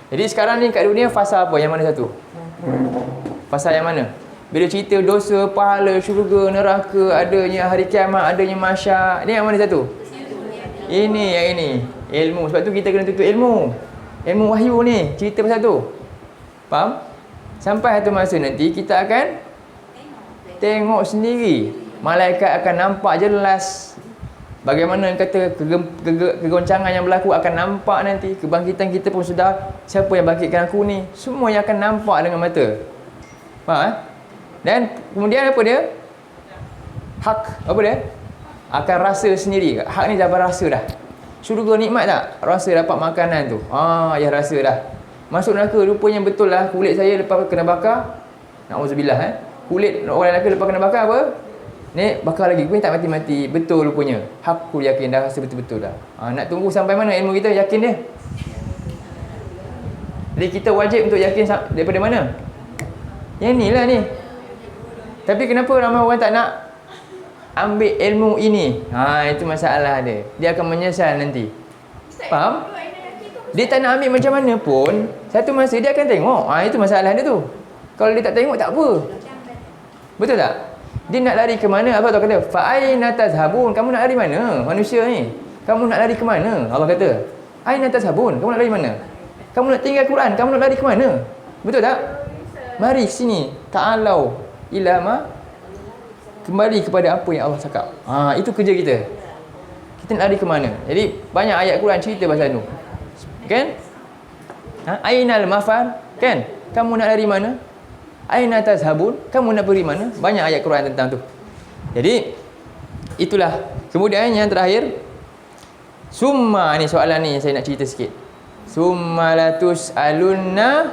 Jadi sekarang ni kat dunia fasa apa? Yang mana satu? Fasa yang mana? Bila cerita dosa, pahala, syurga, neraka, adanya hari kiamat, adanya mahsyar, ni yang mana satu? Ini yang ini. Ilmu. Sebab tu kita kena tuntut ilmu. Ilmu wahyu ni, cerita pasal tu. Faham? Sampai satu masa nanti kita akan tengok sendiri. Malaikat akan nampak jelas. Bagaimana kata kegoncangan yang berlaku akan nampak nanti. Kebangkitan kita pun sudah. Siapa yang bangkitkan aku ni? Semua yang akan nampak dengan mata. Faham? Dan kemudian apa dia? Hak. Apa dia? Akan rasa sendiri. Hak ni dah berasa dah. Syurga nikmat tak? Rasa dapat makanan tu. Ya rasa dah. Masuk neraka rupanya betul lah. Kulit saya lepas kena bakar. Na'udzubillah kulit orang lelaki lepas kena bakar apa? Ni bakar lagi. Kau tak mati-mati. Betul rupanya. Aku yakin dah rasa betul-betul dah. Nak tunggu sampai mana ilmu kita yakin dia? Jadi kita wajib untuk yakin daripada mana? Yang ni lah ni. Tapi kenapa ramai orang tak nak ambil ilmu ini? Itu masalah dia. Dia akan menyesal nanti. Faham? Dia tak nak ambil macam mana pun, satu masa dia akan tengok. Itu masalah dia tu. Kalau dia tak tengok tak apa. Betul tak? Dia nak lari ke mana? Allah kata, fa'aina tazhabun? Kamu nak lari mana? Manusia ni. Kamu nak lari ke mana? Allah kata, aina tazhabun? Kamu nak lari mana? Kamu nak tinggal Quran? Kamu nak lari ke mana? Betul tak? Mari sini. Ta'alau ila ma. Kembali kepada apa yang Allah cakap. Itu kerja kita. Kita nak lari ke mana? Jadi banyak ayat Quran cerita pasal tu. Kan? Ainal mafar? Kan? Kamu nak lari mana? Aina tazhabun? Kamu nak pergi mana? Banyak ayat Quran tentang tu. Jadi itulah. Kemudian yang terakhir, summa ni soalan ni saya nak cerita sikit. Summa latus alunna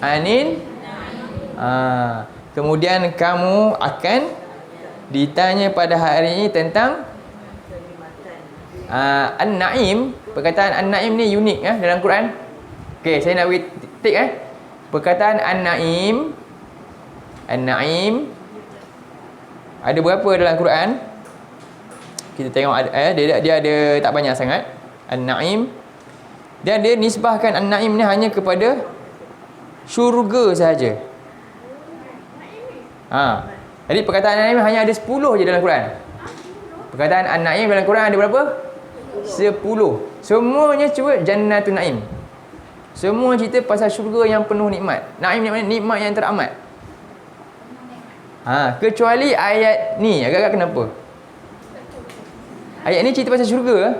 anin. Kemudian kamu akan ditanya pada hari ini tentang An-Naim. Perkataan An-Naim ni unik dalam Quran. Okey, saya nak bagi tik perkataan An-Naim. An-Naim ada berapa dalam Quran? Kita tengok dia ada tak banyak sangat. An-Naim Dan dia nisbahkan an-naim ni hanya kepada syurga sahaja. Jadi perkataan an-naim hanya ada 10 je dalam Quran. Perkataan an-naim dalam Quran ada berapa? 10. Semuanya cuba jannatun naim. Semua cerita pasal syurga yang penuh nikmat. Naim ni maknanya nikmat yang teramat. Kecuali ayat ni agak-agak kenapa? Ayat ni cerita pasal syurga.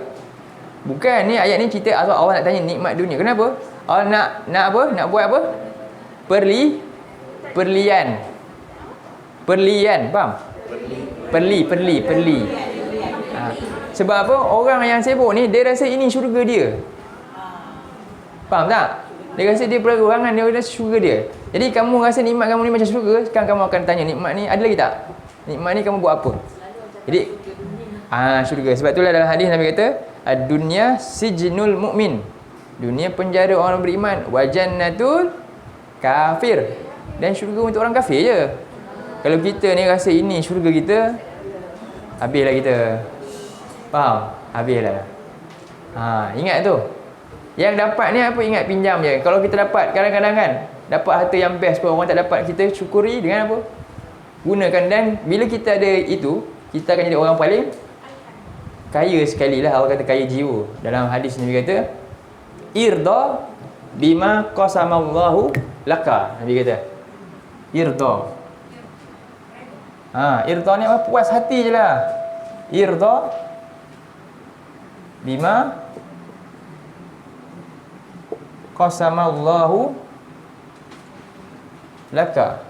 Bukan, ni ayat ni cerita Allah nak tanya nikmat dunia. Kenapa? Allah nak apa? Nak buat apa? Perlian, faham? Perli. Sebab apa? Orang yang sibuk ni dia rasa ini syurga dia. Faham tak? Dia rasa dia perorangan, dia rasa syurga dia. Jadi kamu rasa nikmat kamu ni macam syurga, sekarang kamu akan tanya nikmat ni ada lagi tak? Nikmat ni kamu buat apa? Jadi syurga. Sebab itulah dalam hadis Nabi kata, ad-dunya sijnul mu'min. Dunia penjara orang beriman, wa jannatul kafir. Dan syurga untuk orang kafir je. Kalau kita ni rasa ini syurga kita, habislah kita. Faham? Habislah. Ingat tu. Yang dapat ni apa? Ingat, pinjam je. Kalau kita dapat kadang-kadang kan, dapat harta yang best pun orang tak dapat, kita syukuri dengan apa? Gunakan. Dan bila kita ada itu, kita akan jadi orang paling kaya sekali lah. Allah kata kaya jiwa. Dalam hadis Nabi kata, irda bima qasamallahu laka. Nabi kata irda. Irda ni apa? Puas hati je lah. Irda bima qasamallahu laka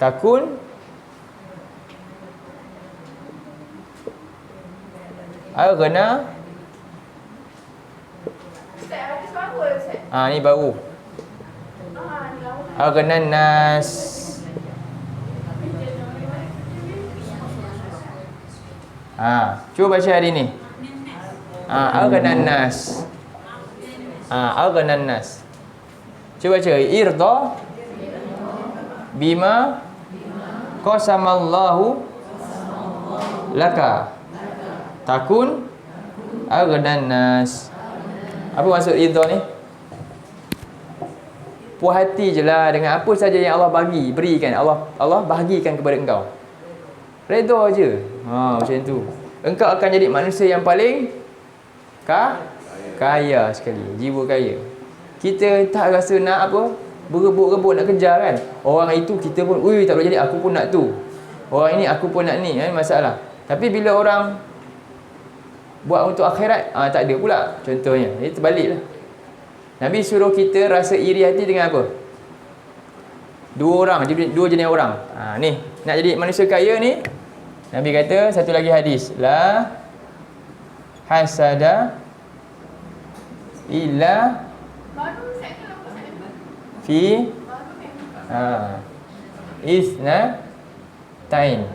takun aghna. Ni baru. Aghnan nas. Cuba baca hari ni. Aghnan nas. Aghnan nas. Cuba baca irda bima qasamallahu laka takun aghnan nas. Apa maksud irda ni? Puas hati je lah dengan apa saja yang Allah berikan. Allah bahagikan kepada engkau. Redha je. Macam tu. Engkau akan jadi manusia yang paling kaya sekali. Jiwa kaya. Kita tak rasa nak apa? Berebut-rebut nak kejar kan. Orang itu kita pun, tak boleh jadi, aku pun nak tu. Orang ini aku pun nak ni. Masalah. Tapi bila orang buat untuk akhirat, tak ada pula. Contohnya. Ini terbalik lah. Nabi suruh kita rasa iri hati dengan apa? Dua jenis orang. Ni, nak jadi manusia kaya ni, Nabi kata satu lagi hadis, la hasada illa fi isna tain.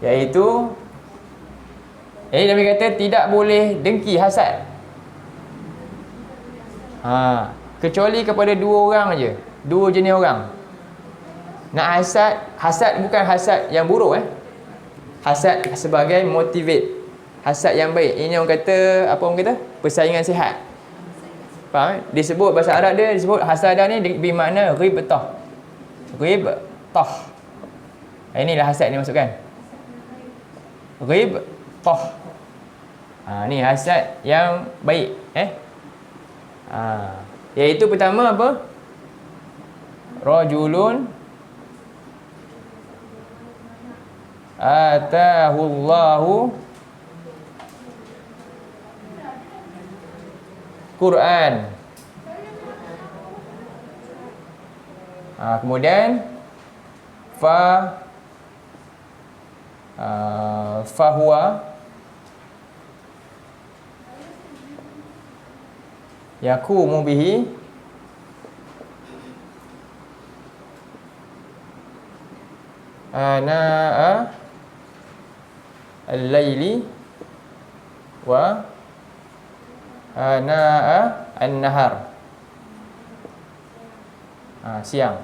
Iaitu Nabi kata tidak boleh dengki, hasad. Kecuali kepada dua orang je. Dua jenis orang. Nak hasad bukan hasad yang buruk Hasad sebagai motivate. Hasad yang baik. Ini orang kata, apa orang kata? Persaingan sihat. Faham? Disebut bahasa Arab dia disebut hasadah ni bermakna ghibtah. Ghibtah. Inilah hasad ni masukkan. Ghibtah. Ni hasad yang baik. Iaitu pertama apa? Rajulun atahullahu Quran. Kemudian fahuwa yaqumu bihi ana'a al-laili wa ana'a an-nahar. Siang.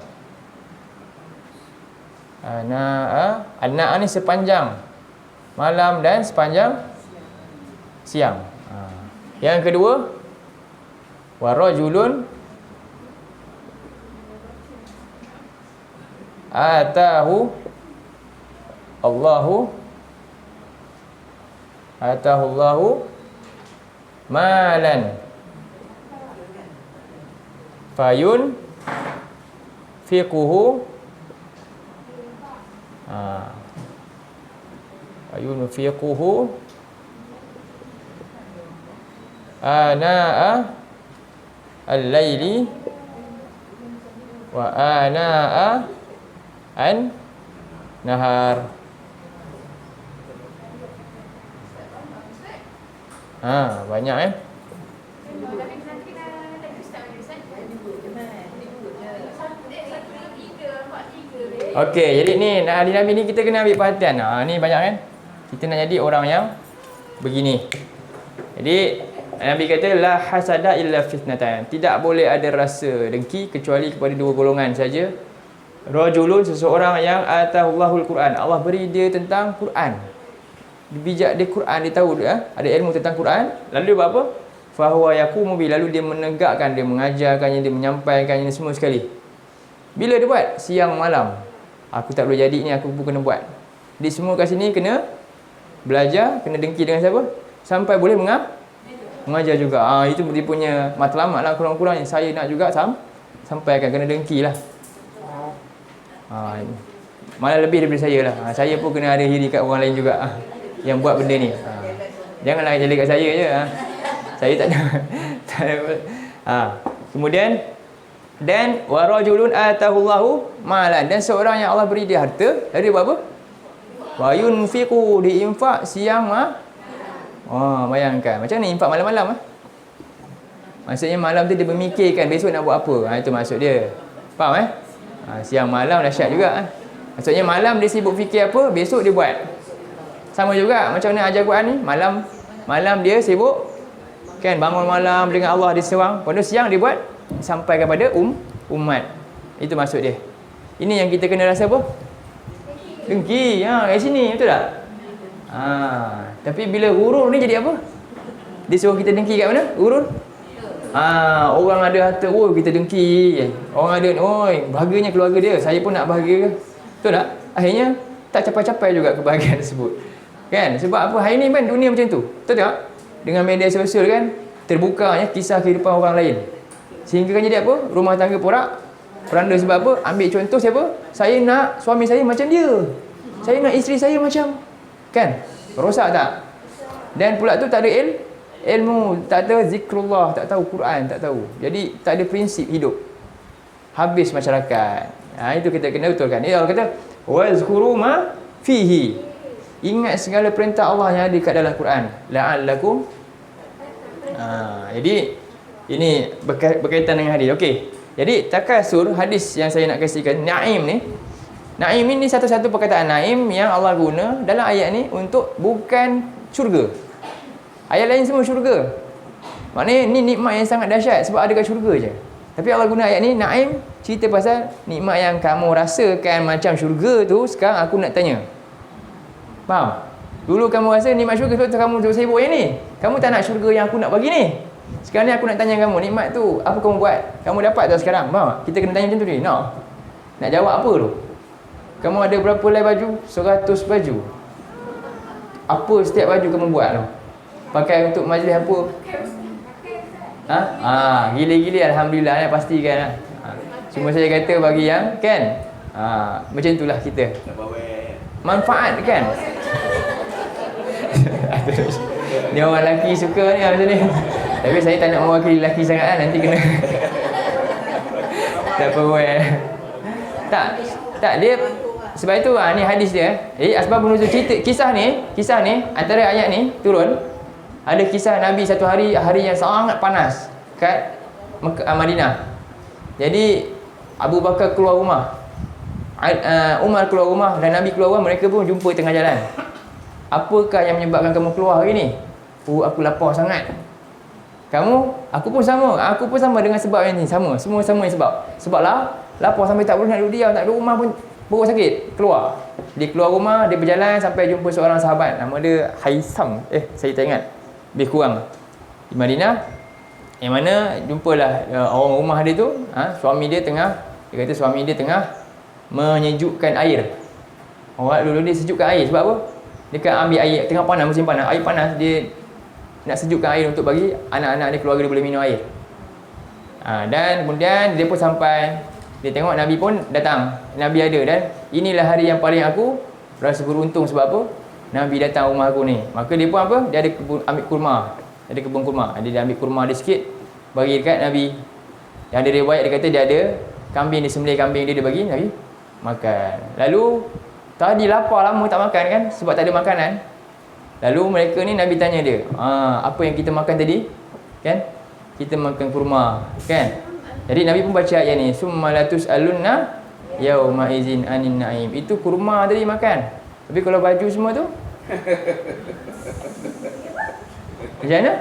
Ana ni sepanjang malam dan sepanjang siang. Yang kedua, wa rajulun atahu Allahu malan fayun fiquhu ana'a al-laili wa ana'a an-nahar. Banyak Okey, jadi ni ahli Nabi ni kita kena ambil perhatian. Ni banyak kan. Kita nak jadi orang yang begini. Jadi Nabi kata la hasada illa fitnatan. Tidak boleh ada rasa dengki kecuali kepada dua golongan saja. Rajulun, seseorang yang atahullahul Quran. Allah beri dia tentang Quran. Bijak dia Quran, dia tahu ada ilmu tentang Quran. Lalu dia buat apa? Fahuwa yaqumu bi, lalu dia menegakkan, dia mengajarkannya, dia menyampaikannya semua sekali. Bila dia buat? Siang malam. Aku tak boleh jadi ni, aku pun kena buat. Di semua kat sini kena belajar, kena dengki dengan siapa? Sampai boleh mengajar juga. Itu dia punya matlamat lah, kurang-kurangnya. Saya nak juga sampaikan, kena dengki lah. Malah lebih daripada saya lah. Saya pun kena ada diri kat orang lain juga yang buat benda ni. Janganlah jadi kat saya je. Saya tak ada. Kemudian dan warajulun atahullahu malan, dan seorang yang Allah beri dia harta, lalu dia buat apa? Wa yunfiqu, diinfak siang bayangkan macam ni infak malam-malam maksudnya malam tu dia memikirkan besok nak buat apa. Itu maksud dia. Faham siang malam dahsyat juga maksudnya malam dia sibuk fikir apa, besok dia buat. Sama juga macam mana ajar Quran ni, malam dia sibuk kan, bangun malam dengan Allah diseruang, pada siang dia buat sampai kepada umat. Itu maksud dia. Ini yang kita kena rasa apa? Dengki. Kat sini, betul tak? Tapi bila gurur ni jadi apa? Dia suruh kita dengki kat mana? Gurur? Orang ada harta, kita dengki. Orang ada, bahagianya keluarga dia, saya pun nak bahagia. Betul tak? Akhirnya tak capai-capai juga kebahagiaan tersebut. Kan? Sebab apa? Hari ni kan dunia macam tu. Betul tak? Dengan media sosial kan, terbukanya kisah kehidupan orang lain. Sehingga kan jadi apa? Rumah tangga porak peranda. Sebab apa? Ambil contoh siapa? Saya nak suami saya macam dia, saya nak isteri saya macam, kan? Rosak tak? Dan pula tu tak ada ilmu, tak ada zikrullah, tak tahu Quran, tak tahu. Jadi tak ada prinsip hidup. Habis masyarakat. Itu kita kena betulkan. Allah kata wazkuru ma fihi. Ingat segala perintah Allah yang ada kat dalam Quran. La'allakum. Jadi ini berkaitan dengan hadis. Okey. Jadi takasur, hadis yang saya nak kasihkan, naim ni. Naim ini satu-satu perkataan naim yang Allah guna dalam ayat ni untuk bukan syurga. Ayat lain semua syurga. Maknanya ni nikmat yang sangat dahsyat sebab ada kat syurga je. Tapi Allah guna ayat ni naim, cerita pasal nikmat yang kamu rasakan macam syurga tu. Sekarang aku nak tanya. Faham? Dulu kamu rasa nikmat syurga sebab kamu sibuk yang ni. Kamu tak nak syurga yang aku nak bagi ni. Sekarang ni aku nak tanya kamu, nikmat tu apa kamu buat? Kamu dapat tak sekarang? Faham tak? Kita kena tanya macam tu ni. Nak jawab apa tu? Kamu ada berapa helai baju? 100 baju. Apa setiap baju kamu buat tu? Pakai untuk majlis apa? Gila-gila alhamdulillah pastikan . Cuma saya kata bagi yang kan. Macam itulah kita. Manfaat kan? Ni orang lelaki suka ni macam ni. Tapi saya tak nak mewakili lelaki sangat nanti kena. Tak apa. Tak dia sebab itu ni hadis dia. Asbab nuzul cerita kisah ni antara ayat ni turun ada kisah Nabi satu hari yang sangat panas kat Madinah. Jadi Abu Bakar keluar rumah, Umar keluar rumah dan Nabi keluar rumah, mereka pun jumpa tengah jalan. Apakah yang menyebabkan kamu keluar hari ni? Aku lapar sangat. Aku pun sama dengan sebab yang ni. Semua sama yang sebab. Sebab lapar sampai tak boleh nak duduk diam, tak duduk rumah pun perut sakit, keluar. Dia keluar rumah, dia berjalan sampai jumpa seorang sahabat, nama dia Haisam. Saya tak ingat. Lebih kurang di Madinah. Yang mana jumpalah orang rumah dia tu, suami dia tengah, dia kata suami dia tengah menyejukkan air. Orang dulu dia sejukkan air sebab apa? Dia kan ambil air tengah panas, musim panas, air panas, dia nak sejukkan air untuk bagi anak-anak dia, keluarga dia boleh minum air. Dan kemudian dia pun sampai, dia tengok Nabi pun datang, Nabi ada, dan inilah hari yang paling aku rasa beruntung sebab apa? Nabi datang rumah aku ni. Maka dia pun apa? Dia ada kebun, ambil kurma. Ada kebun kurma. Dia ambil kurma dia sikit, bagi dekat Nabi. Yang ada riwayat dia kata dia ada kambing, dia sembelih kambing dia bagi Nabi makan. Lalu tadi lapar lama tak makan kan, sebab tak ada makanan. Lalu mereka ni, Nabi tanya dia, apa yang kita makan tadi? Kan? Kita makan kurma, kan? Jadi Nabi pun baca ayat ni, summa latus'alunna yauma izin anin na'im. Itu kurma tadi makan. Tapi kalau baju semua tu macam mana?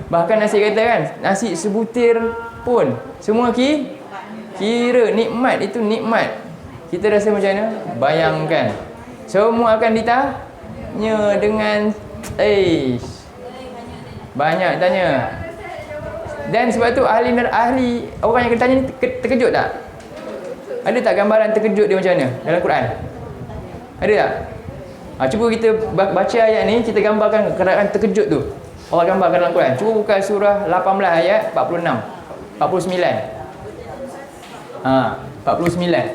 Bahkan nasi kata kan, nasi sebutir pun semua kira nikmat. Itu nikmat. Kita rasa macam mana? Bayangkan, semua akan ditanya dengan banyak tanya. Dan sebab tu ahli orang yang tanya ni terkejut tak? Ada tak gambaran terkejut dia macam mana dalam Quran? Ada tak? Cuba kita baca ayat ni, kita gambarkan keadaan terkejut tu. Allah gambarkan dalam Quran. Cuba buka surah 18 ayat 46, 49. 49.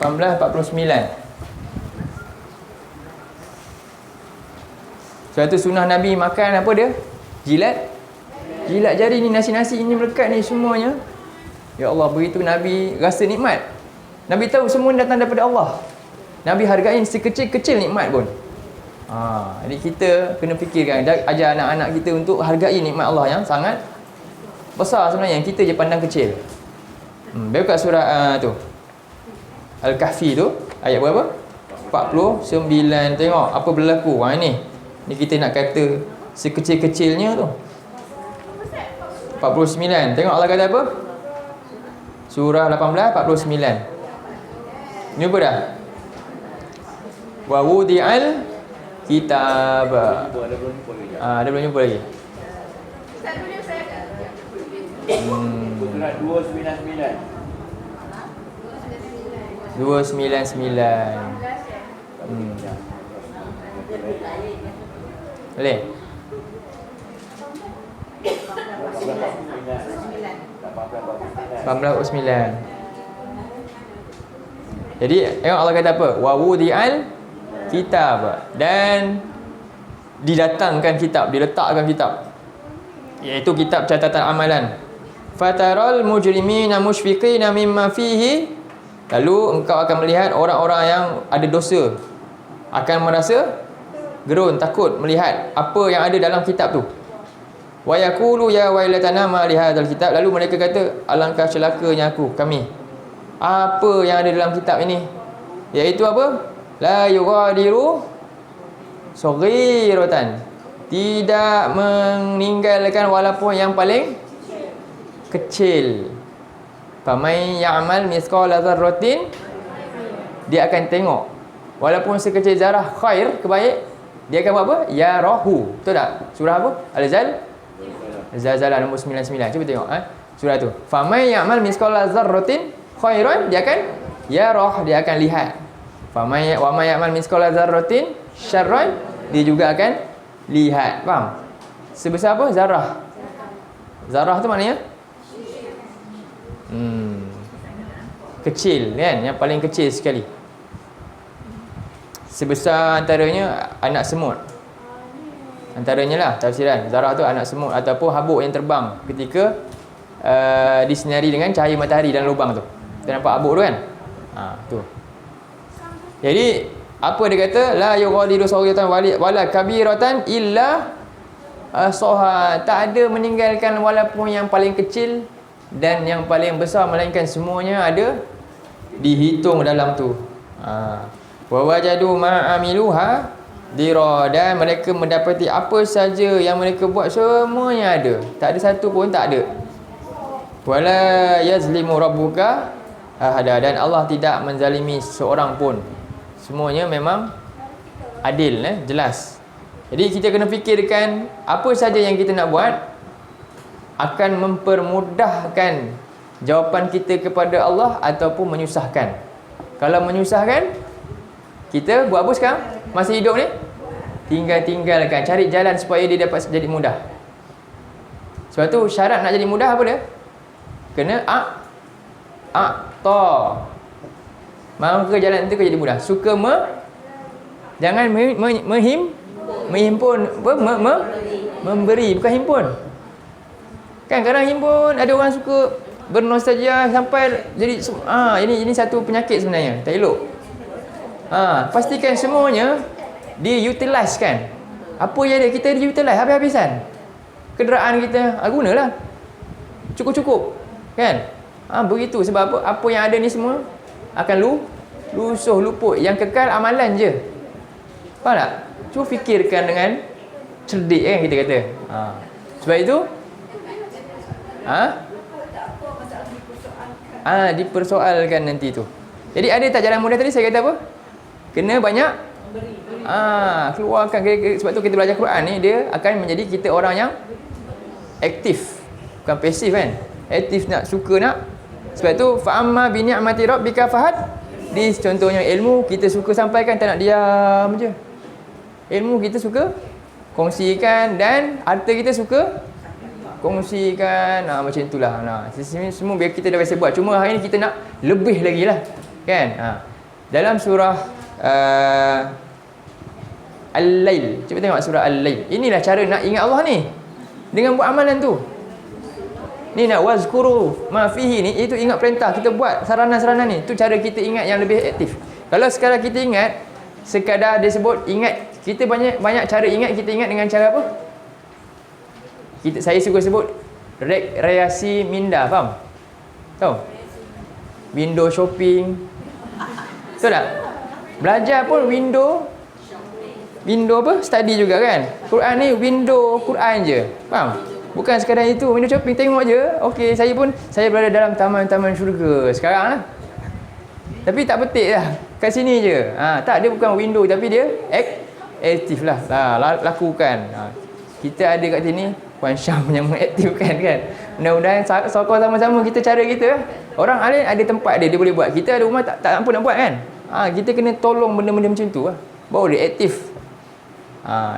18:49. Suatu sunnah Nabi makan apa dia? Jilat jari ni, nasi-nasi ini melekat ni semuanya. Ya Allah, begitu Nabi rasa nikmat. Nabi tahu semua datang daripada Allah. Nabi hargain sekecil-kecil nikmat pun. Jadi kita kena fikirkan, ajar anak-anak kita untuk hargai nikmat Allah yang sangat besar sebenarnya, yang kita je pandang kecil. Buka surah tu Al-Kahfi tu, ayat berapa? 49. Tengok apa berlaku. Ni kita nak kata sekecil-kecilnya tu. 49. Tengok Allah kata apa? Surah 18, 49. Ni apa dah? Wa wudi'al kitab. Ada belum jumpa lagi? Surah 299. 299. Boleh? 18:9. Jadi tengok Allah kata apa? Wa wudi'al kitab, dan didatangkan kitab, diletakkan kitab, iaitu kitab catatan amalan. Fataral mujrimina mushfiqina mimma fihi. Lalu engkau akan melihat orang-orang yang ada dosa akan merasa gerun, takut melihat apa yang ada dalam kitab tu. Wa yaqulu ya wailatana ma li hadzal kitab. Lalu mereka kata, alangkah celakanya kami. Apa yang ada dalam kitab ini? Iaitu apa? La yughadiru saghiratan. Tidak meninggalkan walaupun yang paling kecil. Faman ya'mal mithqala dzarratin, dia akan tengok walaupun sekecil zarah khair, kebaik, dia akan buat apa? Yarahu. Betul tak? Surah apa? Al-Zalzalah nombor 99. Cuba tengok surah tu. Faman ya'mal mithqala dzarratin khairan, dia akan yarah, dia akan lihat. Wa man ya'mal mithqala dzarratin syarran, dia juga akan lihat. Faham? Sebesar apa? Zarah. Zarah tu maknanya kecil kan, yang paling kecil sekali. Sebesar antaranya anak semut. Antaranya lah tafsiran. Zarah tu anak semut ataupun habuk yang terbang ketika disinari dengan cahaya matahari dalam lubang tu. Kita nampak habuk tu kan? Tu. Jadi apa dia kata? La yughadiru saghiratan wala kabiratan illa ahsaha. Tak ada meninggalkan walaupun yang paling kecil dan yang paling besar, melainkan semuanya ada dihitung dalam tu. Wa wajadu ma amiluha dira, dan mereka mendapati apa saja yang mereka buat semuanya ada. Tak ada satu pun tak ada. Wala yazlimu rabbuka ahada, dan Allah tidak menzalimi seorang pun. Semuanya memang adil, jelas. Jadi kita kena fikirkan apa saja yang kita nak buat akan mempermudahkan jawapan kita kepada Allah ataupun menyusahkan. Kalau menyusahkan, kita buat apa sekarang? Masih hidup ni? Tinggalkan, cari jalan supaya dia dapat jadi mudah. Sebab tu syarat nak jadi mudah apa dia? Kena a'ta. Maka jalan tu jadi mudah. Suka jangan menghimpun, memberi, bukan himpun. Kan kadang himpun, ada orang suka bernostalgia sampai jadi ini satu penyakit sebenarnya, tak elok. Pastikan semuanya di-utilize kan. Apa yang ada kita di-utilize habis-habisan. Kenderaan kita gunalah. Cukup-cukup. Kan? Begitu sebab apa yang ada ni semua akan lusuh, luput. Yang kekal amalan je. Faham tak? Cuba fikirkan dengan cerdik kan kita kata. Sebab itu dipersoalkan nanti tu. Jadi ada tak jalan mudah tadi saya kata apa? Kena banyak keluarkan. Sebab tu kita belajar Quran ni, dia akan menjadi kita orang yang aktif, bukan pasif kan. Aktif, nak, suka nak. Sebab tu fa'amma bi ni'mati rabbika fahad. Contohnya ilmu kita suka sampaikan, tak nak diam je. Ilmu kita suka kongsikan, dan harta kita suka kongsikan. Macam itulah. Semua biar kita dah biasa buat. Cuma hari ni kita nak lebih lagi lah. Kan? Dalam surah Al-Lail. Cuba tengok surah Al-Lail. Inilah cara nak ingat Allah ni. Dengan buat amalan tu. Ni nak wazkuru ma fihi ni, itu ingat perintah. Kita buat saranan-saranan ni. Tu cara kita ingat yang lebih aktif. Kalau sekarang kita ingat sekadar dia sebut ingat, kita banyak cara ingat. Kita ingat dengan cara apa? Saya suka sebut rekreasi minda, faham? Tahu? Window shopping. Betul tak? Belajar pun window apa? Study juga kan? Quran ni window Quran je. Faham? Bukan sekadar itu, window shopping tengok je. Okey, saya berada dalam taman-taman syurga sekarang lah. Tapi tak petik lah. Kat sini je. Tak, dia bukan window tapi dia aktif lah. Lakukan. Kita ada kat sini, Puan Syam yang mengaktifkan kan. Mudah-mudahan sokong sama-sama kita cara kita. Orang lain ada tempat dia boleh buat. Kita ada rumah tak mampu nak buat kan. Kita kena tolong benda-benda macam tu lah. Baru dia aktif.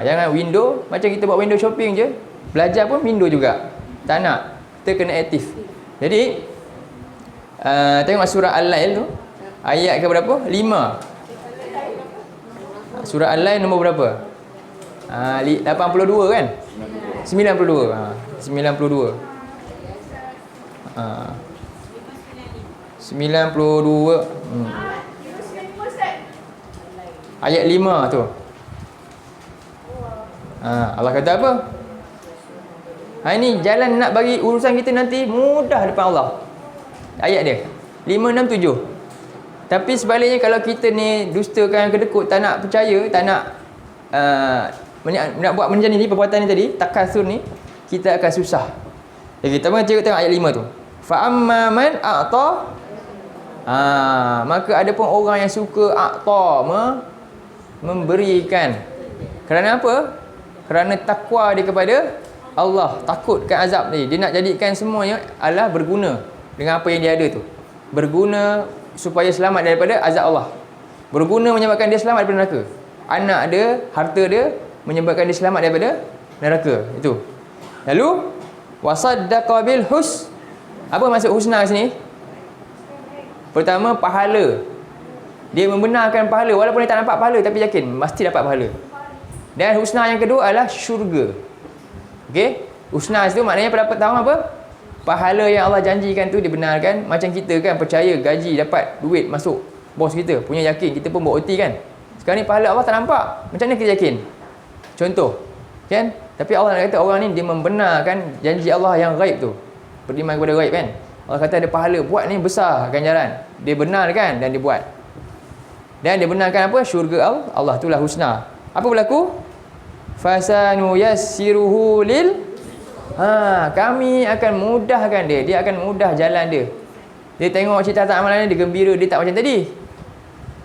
Jangan window, macam kita buat window shopping je. Belajar pun window juga. Tak nak. Kita kena aktif. Jadi tengok surah Al-Lail tu. Ayat ke berapa? 5. Surah Al-Lail nombor berapa? 82 kan? 92. 92. 92. Ayat 5 tu. Allah kata apa? Ini jalan nak bagi urusan kita nanti mudah depan Allah. Ayat dia 5, 6, 7. Tapi sebaliknya kalau kita ni dustakan, kedekut, tak nak percaya, tak nak nak buat benda ni, perbuatan ni tadi, takasur ni, kita akan susah. Jadi kita tengok ayat 5 tu. Fa amma man a'ta, maka ada pun orang yang suka a'ta, memberikan. Kerana apa? Kerana takwa dia kepada Allah, takutkan azab ni. Dia nak jadikan semuanya adalah berguna dengan apa yang dia ada tu. Berguna supaya selamat daripada azab Allah. Berguna menyebabkan dia selamat daripada neraka. Anak dia, harta dia menyebabkan dia selamat daripada neraka. Itu. Lalu wasaddaqa bil apa maksud husna sini? Pertama, pahala. Dia membenarkan pahala walaupun dia tak nampak pahala, tapi yakin mesti dapat pahala. Dan husna yang kedua adalah syurga. Okey? Husna itu maknanya dapat tahu apa? Pahala yang Allah janjikan tu dibenarkan. Macam kita kan percaya gaji dapat duit masuk bos kita, punya yakin, kita pun buat OT kan. Sekarang ni pahala Allah tak nampak. Macam mana kita yakin? Contoh, kan? Tapi Allah nak kata orang ni dia membenarkan janji Allah yang gaib tu. Beriman kepada gaib kan. Allah kata ada pahala, buat ni besar ganjaran. Dia benarkan dan dia buat. Dan dia benarkan apa? Syurga Allah, itulah husna. Apa berlaku? Fasanu yassiruhu lil Kami akan mudahkan dia. Dia akan mudah jalan dia. Dia tengok catatan amalan dia gembira. Dia tak macam tadi.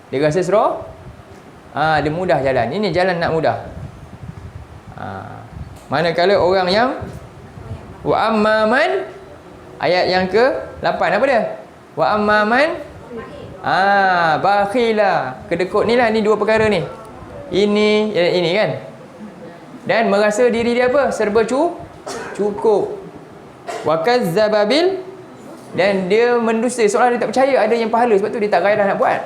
Dia rasa seronok. Dia mudah jalan. Ini jalan nak mudah. Manakala orang yang wa amman, ayat yang ke-8 apa dia? Wa amman bakhila. Kedekut ni lah, ni dua perkara ni. Ini kan. Dan merasa diri dia apa? Serba cukup. Wa kazzaba bil, dan dia mendusta, seolah dia tak percaya ada yang pahala, sebab tu dia tak gairah nak buat.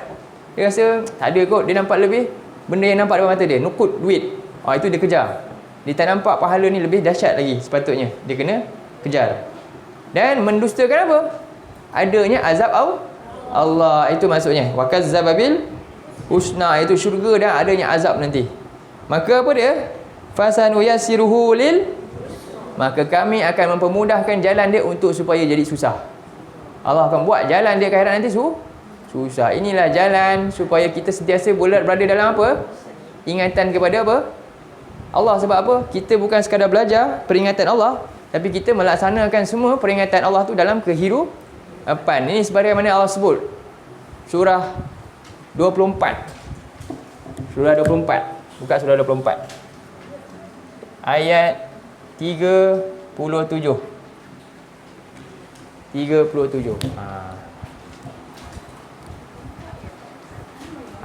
Dia rasa tak ada kot, dia nampak lebih benda yang nampak depan mata dia, nukut duit. Itu dia kejar. Dia tak nampak pahala ni lebih dahsyat lagi, sepatutnya dia kena kejar. Dan mendustakan apa? Adanya azab Allah, itu maksudnya. Wa kazzaba bil husna, itu syurga dan adanya azab nanti. Maka apa dia? Fasanuyassiruhu lil, maka kami akan mempermudahkan jalan dia untuk supaya jadi susah. Allah akan buat jalan dia ke akhirat nanti susah. Inilah jalan supaya kita sentiasa berada dalam apa? Ingatan kepada apa? Allah. Sebab apa? Kita bukan sekadar belajar peringatan Allah, tapi kita melaksanakan semua peringatan Allah tu dalam kehidupan. Ini sebagaimana Allah sebut surah 24. Surah 24. Buka surah 24. Ayat 37.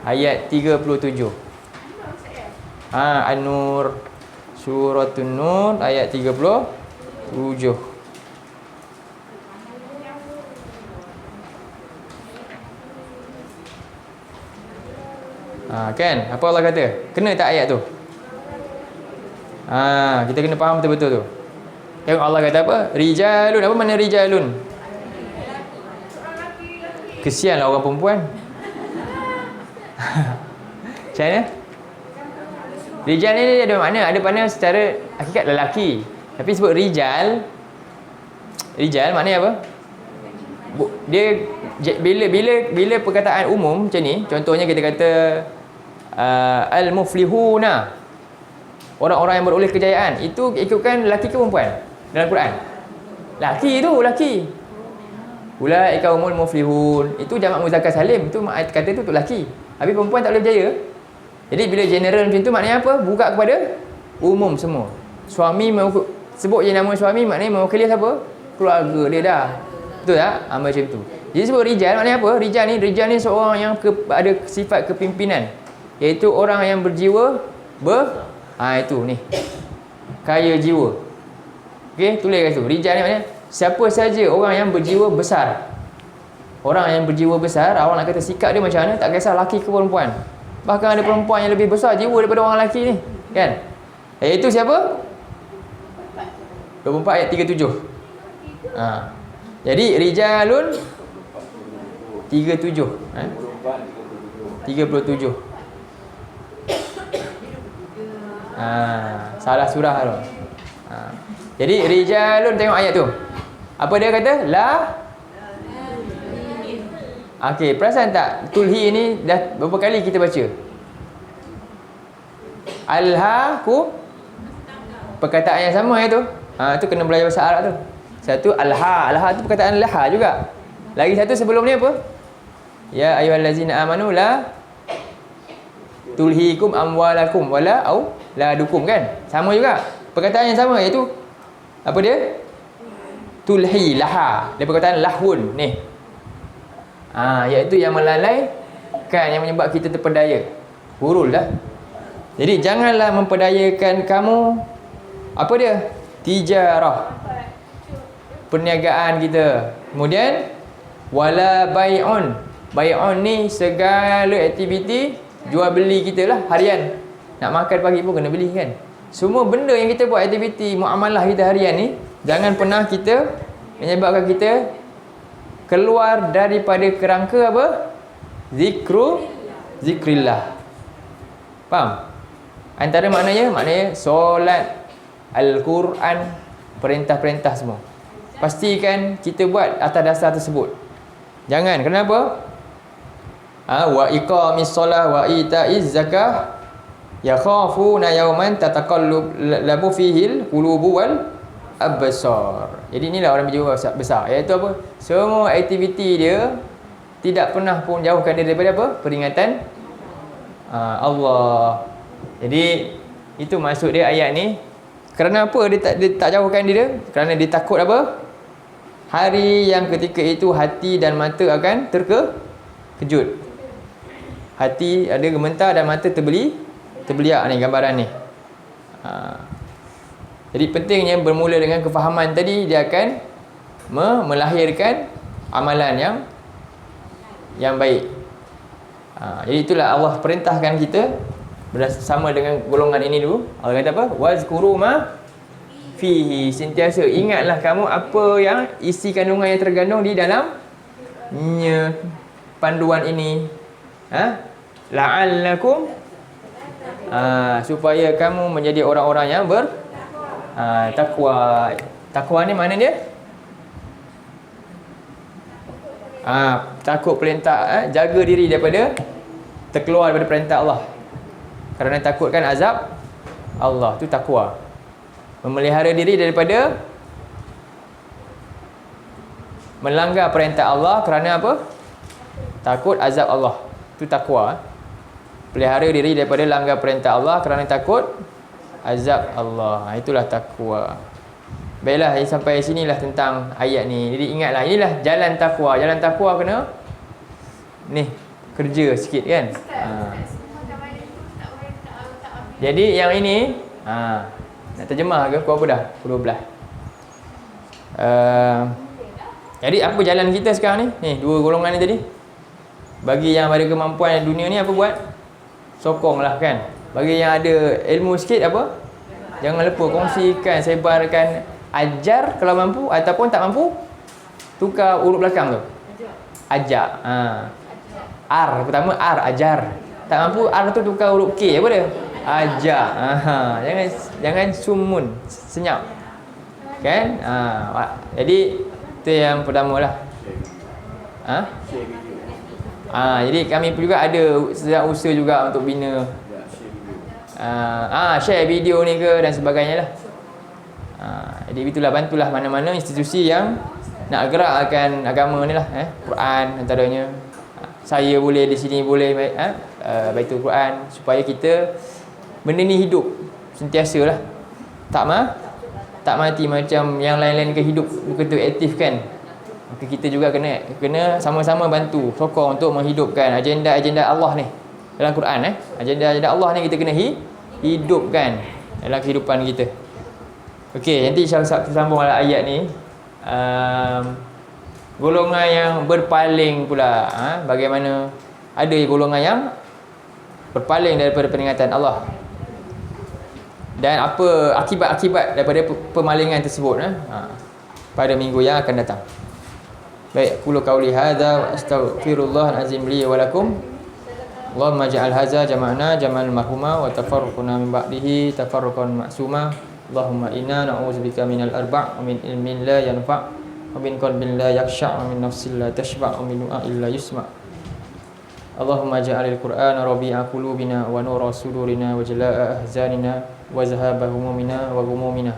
Ayat 37. An-Nur, Suratun Nur ayat 37. Kan? Apa Allah kata? Kena tak ayat tu? Kita kena faham betul-betul tu. Tengok Allah kata apa? Rijalun. Apa makna rijalun? Kesianlah orang perempuan. Macam mana? Rijal ni ada makna, ada makna secara hakikat lelaki. Tapi sebut rijal maknanya apa? Dia bila perkataan umum macam ni, contohnya kita kata al-muflihuna, orang-orang yang beroleh kejayaan, itu ikutkan lelaki ke perempuan dalam Quran? Lelaki. Ulaika humul muflihun, itu jamak muzakkar salim, itu kata tu untuk lelaki. Habis perempuan tak boleh berjaya. Jadi bila general macam tu, maknanya apa? Buka kepada umum semua. Suami sebut je nama suami, maknanya mewakili siapa? Keluarga dia dah. Betul tak? Macam tu. Jadi sebut rijal maknanya apa? Rijal ni seorang yang ada sifat kepimpinan, iaitu orang yang berjiwa itu ni, kaya jiwa. Okey, tulis kat situ. Rijal ni maknanya siapa saja orang yang berjiwa besar. Orang yang berjiwa besar, awak nak kata sikap dia macam mana, tak kisah lelaki ke perempuan. Bahkan ada perempuan yang lebih besar jiwa daripada orang lelaki ni, kan? Iaitu siapa? 24 ayat 37. Jadi rijalun 37. 37. Salah surah tu. Jadi rijalun, tengok ayat tu. Apa dia kata? Okey, perasan tak? Tulhi ni dah berapa kali kita baca? Alha-ku, perkataan yang sama itu. Tu kena belajar bahasa Arab tu. Satu alha tu perkataan laha juga. Lagi satu sebelum ni apa? Ya ayyuhallazina amanu la tulhikum amwalakum wala auladukum, kan? Sama juga. Perkataan yang sama, iaitu apa dia? Tulhi, laha. Dia perkataan lahun ni. Iaitu yang melalaikan, yang menyebab kita terpedaya. Hurul dah. Jadi janganlah memperdayakan kamu apa dia? Tijarah, perniagaan kita. Kemudian wala bai'un. Bai'un ni segala aktiviti jual beli kita lah harian. Nak makan pagi pun kena beli, kan? Semua benda yang kita buat, aktiviti muamalah kita harian ni, jangan pernah kita menyebabkan kita keluar daripada kerangka apa? Zikrillah. Faham? Antara maknanya solat, Al-Quran, perintah-perintah semua. Pastikan kita buat atas dasar tersebut. Jangan, kenapa? Wa iqamis solah wa ita'iz zakah yakhafuna yawman tataqallabu fihil qulubu wal absar. Jadi inilah orang berjiwa besar, iaitu apa? Semua aktiviti dia tidak pernah pun jauhkan dia daripada apa? Peringatan Allah. Jadi itu maksud dia ayat ni. Kerana apa dia tak jauhkan dia? Kerana dia takut apa? Hari yang ketika itu hati dan mata akan terkejut. Hati ada gemetar dan mata terbeliak ni gambaran ni. Jadi pentingnya bermula dengan kefahaman tadi, dia akan melahirkan amalan yang baik. Jadi itulah Allah perintahkan kita bersama dengan golongan ini dulu. Allah kata apa? Wazkuru ma fihi, sentiasa ingatlah kamu apa yang isi kandungan yang tergandung di dalamnya panduan ini. La'allakum, supaya kamu menjadi orang-orang yang takwa. Takwa ni mana dia? Takut perintah, jaga diri daripada terkeluar daripada perintah Allah. Kerana takutkan azab Allah, tu takwa. Memelihara diri daripada melanggar perintah Allah kerana apa? Takut azab Allah. Itu takwa. Pelihara diri daripada langgar perintah Allah kerana takut azab Allah. Itulah takwa. Baiklah, sampai sinilah tentang ayat ni. Jadi ingatlah, inilah jalan takwa. Jalan takwa kena ni kerja sikit kan. Jadi yang ini nak terjemah ke pukul apa dah? Pukul 12. Jadi apa jalan kita sekarang ni? Ni dua golongan ni tadi. Bagi yang ada kemampuan dunia ni apa buat? Sokonglah kan. Bagi yang ada ilmu sikit apa? Jangan lupa kongsikan, sebarkan, ajar kalau mampu, ataupun tak mampu tukar huruf belakang tu. Ajar. R pertama R, ajar. Tak mampu R tu tukar huruf K apa dia? Ajar. Jangan sumun, senyap. Kan? Jadi itu yang pertama lah. Jadi kami pun juga ada sedang usaha juga untuk bina share video ni ke dan sebagainya lah. Jadi itulah, bantulah mana-mana institusi yang nak gerakkan agama ni lah, Quran antaranya. Saya boleh di sini boleh Baitul Quran, supaya kita benda ni hidup sentiasa lah. Tak mati macam yang lain-lain ke, hidup betul aktif kan. Maka kita juga kena sama-sama bantu sokong untuk menghidupkan agenda-agenda Allah ni dalam Quran. Agenda-agenda Allah ni kita kena hidupkan dalam kehidupan kita. Okey, nanti insya-Allah sambunglah ayat ni. Golongan yang berpaling pula, bagaimana ada golongan yang berpaling daripada peringatan Allah, dan apa akibat-akibat daripada pemalingan tersebut pada minggu yang akan datang. Baik, qulu qauli hadza wa astaghfirullahal azim li wa lakum. Allahumma ja'al hadza jama'na jama'al marhuma wa tafarraqna min ba'dihi tafarruqan ma'suma. Allahumma inna na'udzubika minal arba' wa min ilmin la yanfa' wa min qalbin la yakhsha' wa min nafsin la tashba' wa min du'a'in la yusma'. Allahumma ja'alil Qur'ana rabi'a qulubina wa nura sudurina wa jalaa'a ahzanina wa zahaba humumina wa ghumumina.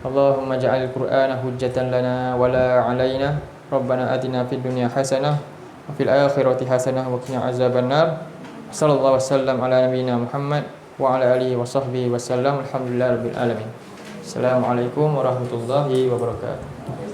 Allahumma ja'alil Qur'ana hujjatan lana wa la 'alaina. Rabbana atina fid dunya hasanah wa fil akhirati hasanah wa qina azabannar. Sallallahu wasallam ala nabiyyina Muhammad wa ala alihi wa sahbihi wasallam. Alhamdulillahirabbil alamin. Assalamualaikum warahmatullahi wabarakatuh.